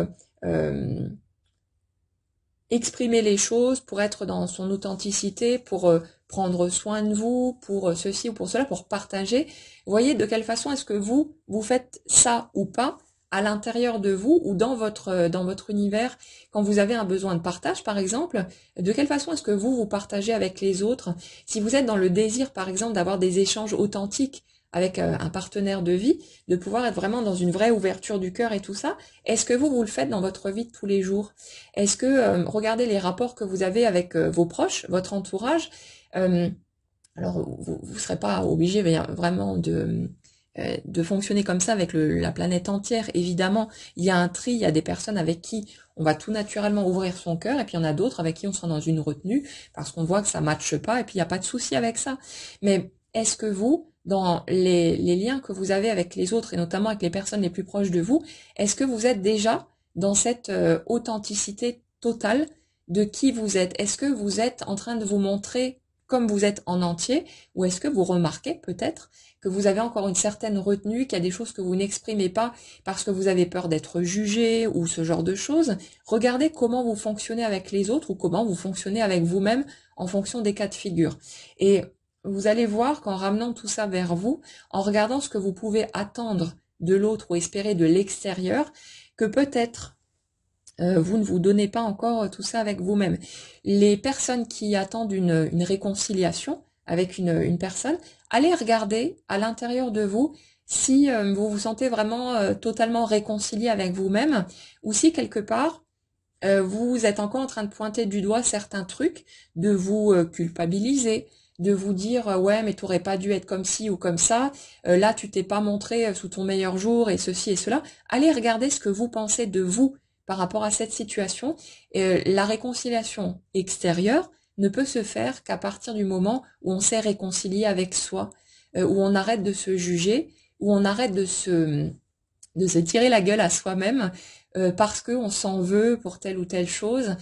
exprimer les choses, pour être dans son authenticité, pour prendre soin de vous, pour ceci ou pour cela, pour partager. Voyez de quelle façon est-ce que vous faites ça ou pas à l'intérieur de vous, ou dans votre univers, quand vous avez un besoin de partage par exemple, de quelle façon est-ce que vous partagez avec les autres. Si vous êtes dans le désir par exemple d'avoir des échanges authentiques avec un partenaire de vie, de pouvoir être vraiment dans une vraie ouverture du cœur et tout ça. Est-ce que vous le faites dans votre vie de tous les jours? Est-ce que, regardez les rapports que vous avez avec vos proches, votre entourage, euh, alors vous ne serez pas obligé vraiment de fonctionner comme ça avec la planète entière. Évidemment, il y a un tri, il y a des personnes avec qui on va tout naturellement ouvrir son cœur, et puis il y en a d'autres avec qui on sera dans une retenue, parce qu'on voit que ça matche pas, et puis il n'y a pas de souci avec ça. Mais est-ce que vous, dans les liens que vous avez avec les autres, et notamment avec les personnes les plus proches de vous, est-ce que vous êtes déjà dans cette authenticité totale de qui vous êtes? Est-ce que vous êtes en train de vous montrer comme vous êtes en entier, ou est-ce que vous remarquez peut-être que vous avez encore une certaine retenue, qu'il y a des choses que vous n'exprimez pas parce que vous avez peur d'être jugé ou ce genre de choses? Regardez comment vous fonctionnez avec les autres ou comment vous fonctionnez avec vous-même en fonction des cas de figure. Et vous allez voir qu'en ramenant tout ça vers vous, en regardant ce que vous pouvez attendre de l'autre ou espérer de l'extérieur, que peut-être vous ne vous donnez pas encore tout ça avec vous-même. Les personnes qui attendent une réconciliation avec une personne, allez regarder à l'intérieur de vous si vous vous sentez vraiment totalement réconcilié avec vous-même, ou si quelque part vous êtes encore en train de pointer du doigt certains trucs, de vous culpabiliser, de vous dire ouais mais t'aurais pas dû être comme ci ou comme ça, là tu t'es pas montré sous ton meilleur jour et ceci et cela. Allez regarder ce que vous pensez de vous par rapport à cette situation. La réconciliation extérieure ne peut se faire qu'à partir du moment où on s'est réconcilié avec soi, où on arrête de se juger, où on arrête de se tirer la gueule à soi-même parce qu'on s'en veut pour telle ou telle chose,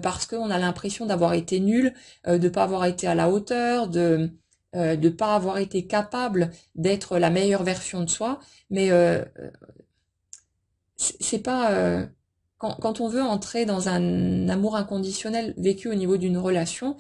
parce qu'on a l'impression d'avoir été nul, de pas avoir été à la hauteur, de pas avoir été capable d'être la meilleure version de soi. Mais c'est pas quand on veut entrer dans un amour inconditionnel vécu au niveau d'une relation,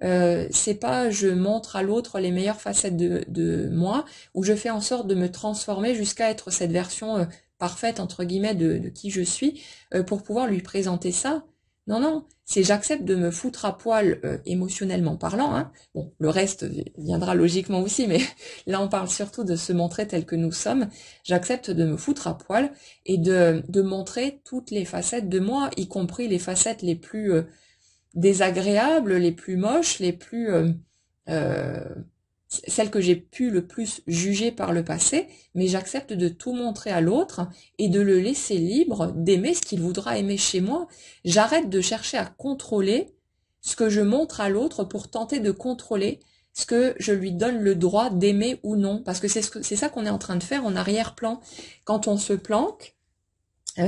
c'est pas je montre à l'autre les meilleures facettes de moi, ou je fais en sorte de me transformer jusqu'à être cette version parfaite entre guillemets de qui je suis pour pouvoir lui présenter ça. Non, non, c'est j'accepte de me foutre à poil émotionnellement parlant, hein. Bon, le reste viendra logiquement aussi, mais là on parle surtout de se montrer tel que nous sommes. J'accepte de me foutre à poil et de montrer toutes les facettes de moi, y compris les facettes les plus désagréables, les plus moches, les plus euh, celles que j'ai pu le plus juger par le passé, mais j'accepte de tout montrer à l'autre et de le laisser libre d'aimer ce qu'il voudra aimer chez moi. J'arrête de chercher à contrôler ce que je montre à l'autre pour tenter de contrôler ce que je lui donne le droit d'aimer ou non, parce que c'est ça qu'on est en train de faire en arrière-plan. Quand on se planque,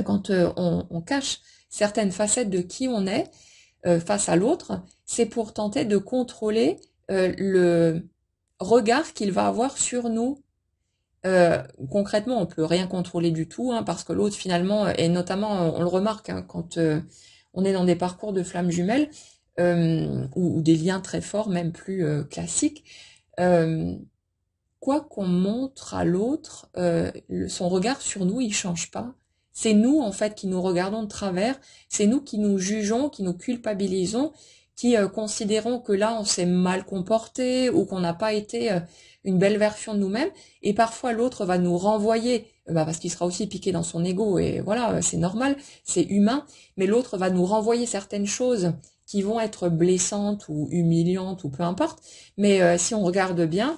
quand on cache certaines facettes de qui on est face à l'autre, c'est pour tenter de contrôler le regard qu'il va avoir sur nous. Concrètement, on peut rien contrôler du tout, hein, parce que l'autre finalement, et notamment on le remarque hein, quand on est dans des parcours de flammes jumelles ou des liens très forts, même plus classiques, quoi qu'on montre à l'autre, son regard sur nous, il change pas. C'est nous en fait qui nous regardons de travers, c'est nous qui nous jugeons, qui nous culpabilisons, qui considérons que là on s'est mal comporté ou qu'on n'a pas été une belle version de nous-mêmes, et parfois l'autre va nous renvoyer, parce qu'il sera aussi piqué dans son ego, et voilà, c'est normal, c'est humain, mais l'autre va nous renvoyer certaines choses qui vont être blessantes ou humiliantes ou peu importe, mais si on regarde bien,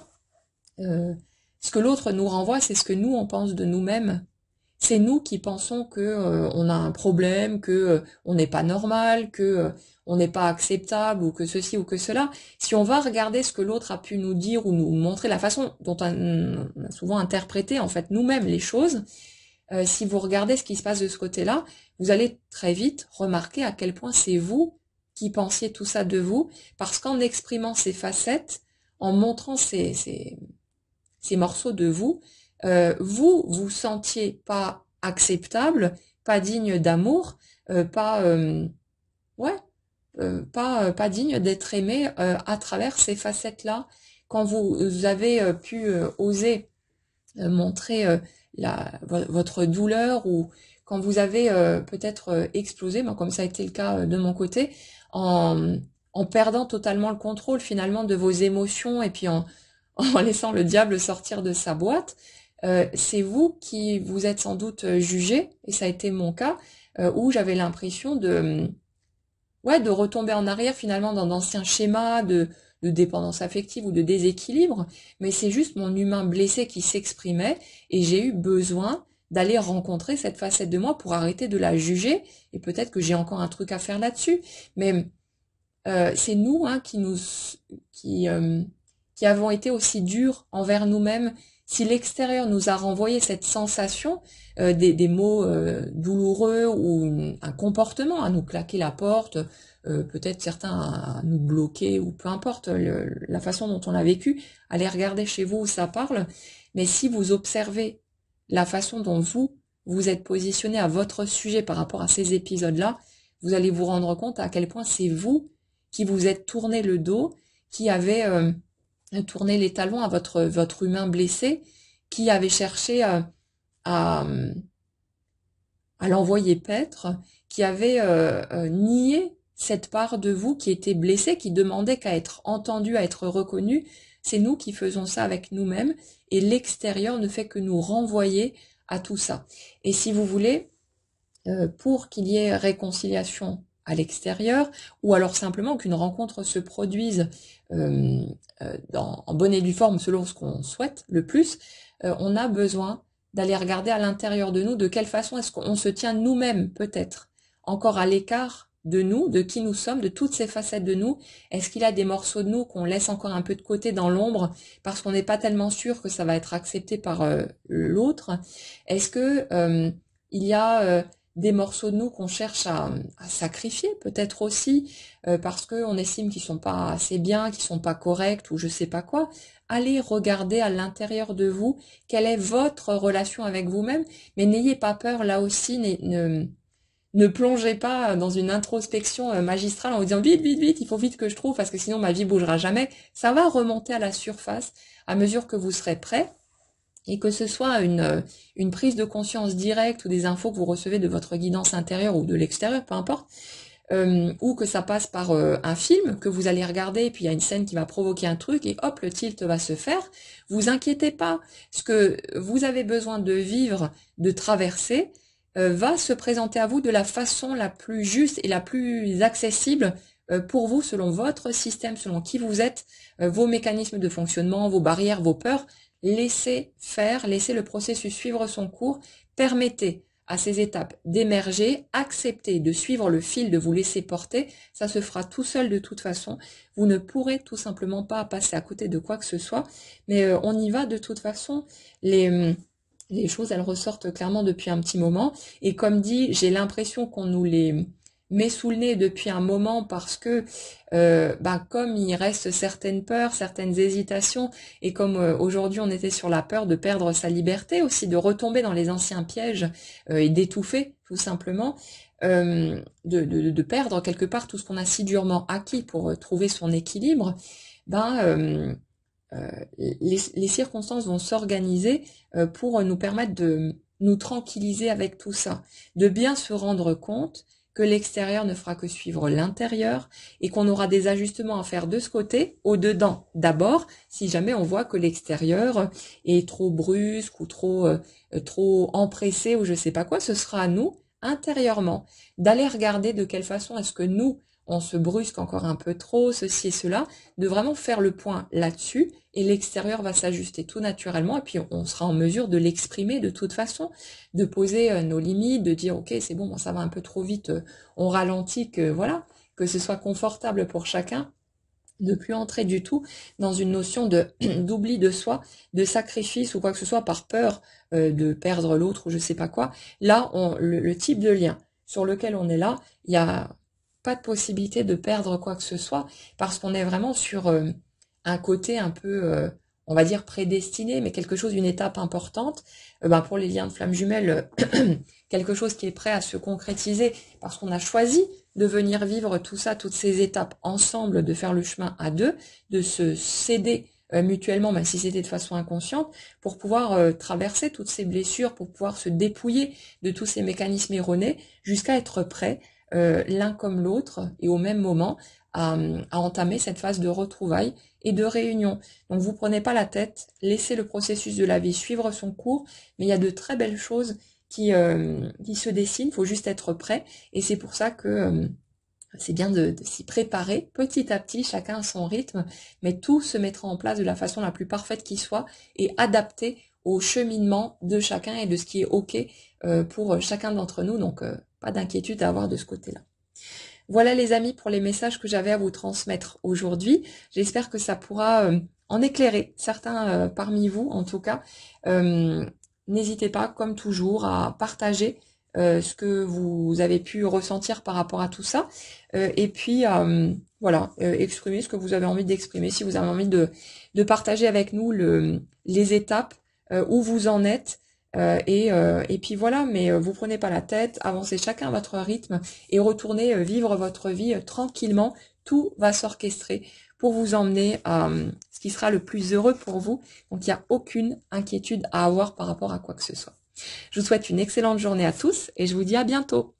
ce que l'autre nous renvoie, c'est ce que nous on pense de nous-mêmes. C'est nous qui pensons que on a un problème, que on n'est pas normal, que on n'est pas acceptable ou que ceci ou que cela. Si on va regarder ce que l'autre a pu nous dire ou nous montrer la façon dont on a souvent interprété en fait nous-mêmes les choses, si vous regardez ce qui se passe de ce côté-là, vous allez très vite remarquer à quel point c'est vous qui pensiez tout ça de vous, parce qu'en exprimant ces facettes, en montrant ces morceaux de vous, vous vous sentiez pas acceptable, pas digne d'amour, pas ouais, pas digne d'être aimé à travers ces facettes-là. Quand vous avez pu oser montrer votre douleur, ou quand vous avez peut-être explosé, moi, comme ça a été le cas de mon côté, en perdant totalement le contrôle finalement de vos émotions, et puis en laissant le diable sortir de sa boîte, c'est vous qui vous êtes sans doute jugé, et ça a été mon cas, où j'avais l'impression de retomber en arrière finalement dans d'anciens schémas de dépendance affective ou de déséquilibre, mais c'est juste mon humain blessé qui s'exprimait et j'ai eu besoin d'aller rencontrer cette facette de moi pour arrêter de la juger et peut-être que j'ai encore un truc à faire là-dessus, mais c'est nous qui avons été aussi durs envers nous-mêmes. Si l'extérieur nous a renvoyé cette sensation, des mots douloureux ou un comportement à nous claquer la porte, peut-être certains à nous bloquer ou peu importe la façon dont on l'a vécu, allez regarder chez vous où ça parle. Mais si vous observez la façon dont vous êtes positionné à votre sujet par rapport à ces épisodes-là, vous allez vous rendre compte à quel point c'est vous qui vous êtes tourné le dos, qui avez tourné les talons à votre humain blessé, qui avait cherché à l'envoyer paître, qui avait nié cette part de vous qui était blessée, qui demandait qu'à être entendue, à être reconnue. C'est nous qui faisons ça avec nous-mêmes, et l'extérieur ne fait que nous renvoyer à tout ça. Et si vous voulez, pour qu'il y ait réconciliation à l'extérieur, ou alors simplement qu'une rencontre se produise en bonne et due forme selon ce qu'on souhaite le plus, on a besoin d'aller regarder à l'intérieur de nous de quelle façon est-ce qu'on se tient nous-mêmes peut-être encore à l'écart de nous, de qui nous sommes, de toutes ces facettes de nous. Est-ce qu'il y a des morceaux de nous qu'on laisse encore un peu de côté dans l'ombre parce qu'on n'est pas tellement sûr que ça va être accepté par l'autre? Est-ce que il y a des morceaux de nous qu'on cherche à sacrifier peut-être aussi parce qu'on estime qu'ils sont pas assez bien, qu'ils sont pas corrects ou je sais pas quoi? Allez regarder à l'intérieur de vous quelle est votre relation avec vous-même, mais n'ayez pas peur là aussi, ne plongez pas dans une introspection magistrale en vous disant vite, vite, vite, il faut vite que je trouve parce que sinon ma vie bougera jamais. Ça va remonter à la surface à mesure que vous serez prêt. Et que ce soit une prise de conscience directe ou des infos que vous recevez de votre guidance intérieure ou de l'extérieur, peu importe, ou que ça passe par un film que vous allez regarder et puis il y a une scène qui va provoquer un truc et hop, le tilt va se faire, vous inquiétez pas. Ce que vous avez besoin de vivre, de traverser, va se présenter à vous de la façon la plus juste et la plus accessible pour vous, selon votre système, selon qui vous êtes, vos mécanismes de fonctionnement, vos barrières, vos peurs. Laissez faire, laissez le processus suivre son cours, permettez à ces étapes d'émerger, acceptez de suivre le fil, de vous laisser porter, ça se fera tout seul de toute façon, vous ne pourrez tout simplement pas passer à côté de quoi que ce soit, mais on y va de toute façon, les choses elles ressortent clairement depuis un petit moment, et comme dit, j'ai l'impression qu'on nous les met sous le nez depuis un moment parce que comme il reste certaines peurs, certaines hésitations, et comme aujourd'hui on était sur la peur de perdre sa liberté, aussi de retomber dans les anciens pièges et d'étouffer tout simplement, de perdre quelque part tout ce qu'on a si durement acquis pour trouver son équilibre, les circonstances vont s'organiser pour nous permettre de nous tranquilliser avec tout ça, de bien se rendre compte que l'extérieur ne fera que suivre l'intérieur et qu'on aura des ajustements à faire de ce côté, au dedans d'abord, si jamais on voit que l'extérieur est trop brusque ou trop empressé ou je sais pas quoi, ce sera à nous, intérieurement, d'aller regarder de quelle façon est-ce que nous, on se brusque encore un peu trop, ceci et cela, de vraiment faire le point là-dessus, et l'extérieur va s'ajuster tout naturellement, et puis on sera en mesure de l'exprimer de toute façon, de poser nos limites, de dire ok c'est bon, ça va un peu trop vite, on ralentit, que voilà, que ce soit confortable pour chacun, de plus entrer du tout dans une notion de d'oubli de soi, de sacrifice ou quoi que ce soit par peur de perdre l'autre ou je sais pas quoi. Là, le type de lien sur lequel on est là, il y a pas de possibilité de perdre quoi que ce soit parce qu'on est vraiment sur un côté un peu, on va dire prédestiné, mais quelque chose, une étape importante. Pour les liens de flammes jumelles, quelque chose qui est prêt à se concrétiser parce qu'on a choisi de venir vivre tout ça, toutes ces étapes ensemble, de faire le chemin à deux, de se céder mutuellement, même si c'était de façon inconsciente, pour pouvoir traverser toutes ces blessures, pour pouvoir se dépouiller de tous ces mécanismes erronés, jusqu'à être prêt, l'un comme l'autre, et au même moment, à entamer cette phase de retrouvailles et de réunion. Donc vous prenez pas la tête, laissez le processus de la vie suivre son cours, mais il y a de très belles choses qui se dessinent, il faut juste être prêt, et c'est pour ça que c'est bien de s'y préparer petit à petit, chacun à son rythme, mais tout se mettra en place de la façon la plus parfaite qui soit et adapté au cheminement de chacun et de ce qui est OK pour chacun d'entre nous, donc pas d'inquiétude à avoir de ce côté-là. Voilà les amis pour les messages que j'avais à vous transmettre aujourd'hui. J'espère que ça pourra en éclairer certains parmi vous en tout cas. N'hésitez pas comme toujours à partager ce que vous avez pu ressentir par rapport à tout ça. Et puis voilà, exprimez ce que vous avez envie d'exprimer. Si vous avez envie de partager avec nous les étapes où vous en êtes. Et puis voilà, mais vous prenez pas la tête, avancez chacun à votre rythme et retournez vivre votre vie tranquillement. Tout va s'orchestrer pour vous emmener à ce qui sera le plus heureux pour vous. Donc il n'y a aucune inquiétude à avoir par rapport à quoi que ce soit. Je vous souhaite une excellente journée à tous et je vous dis à bientôt.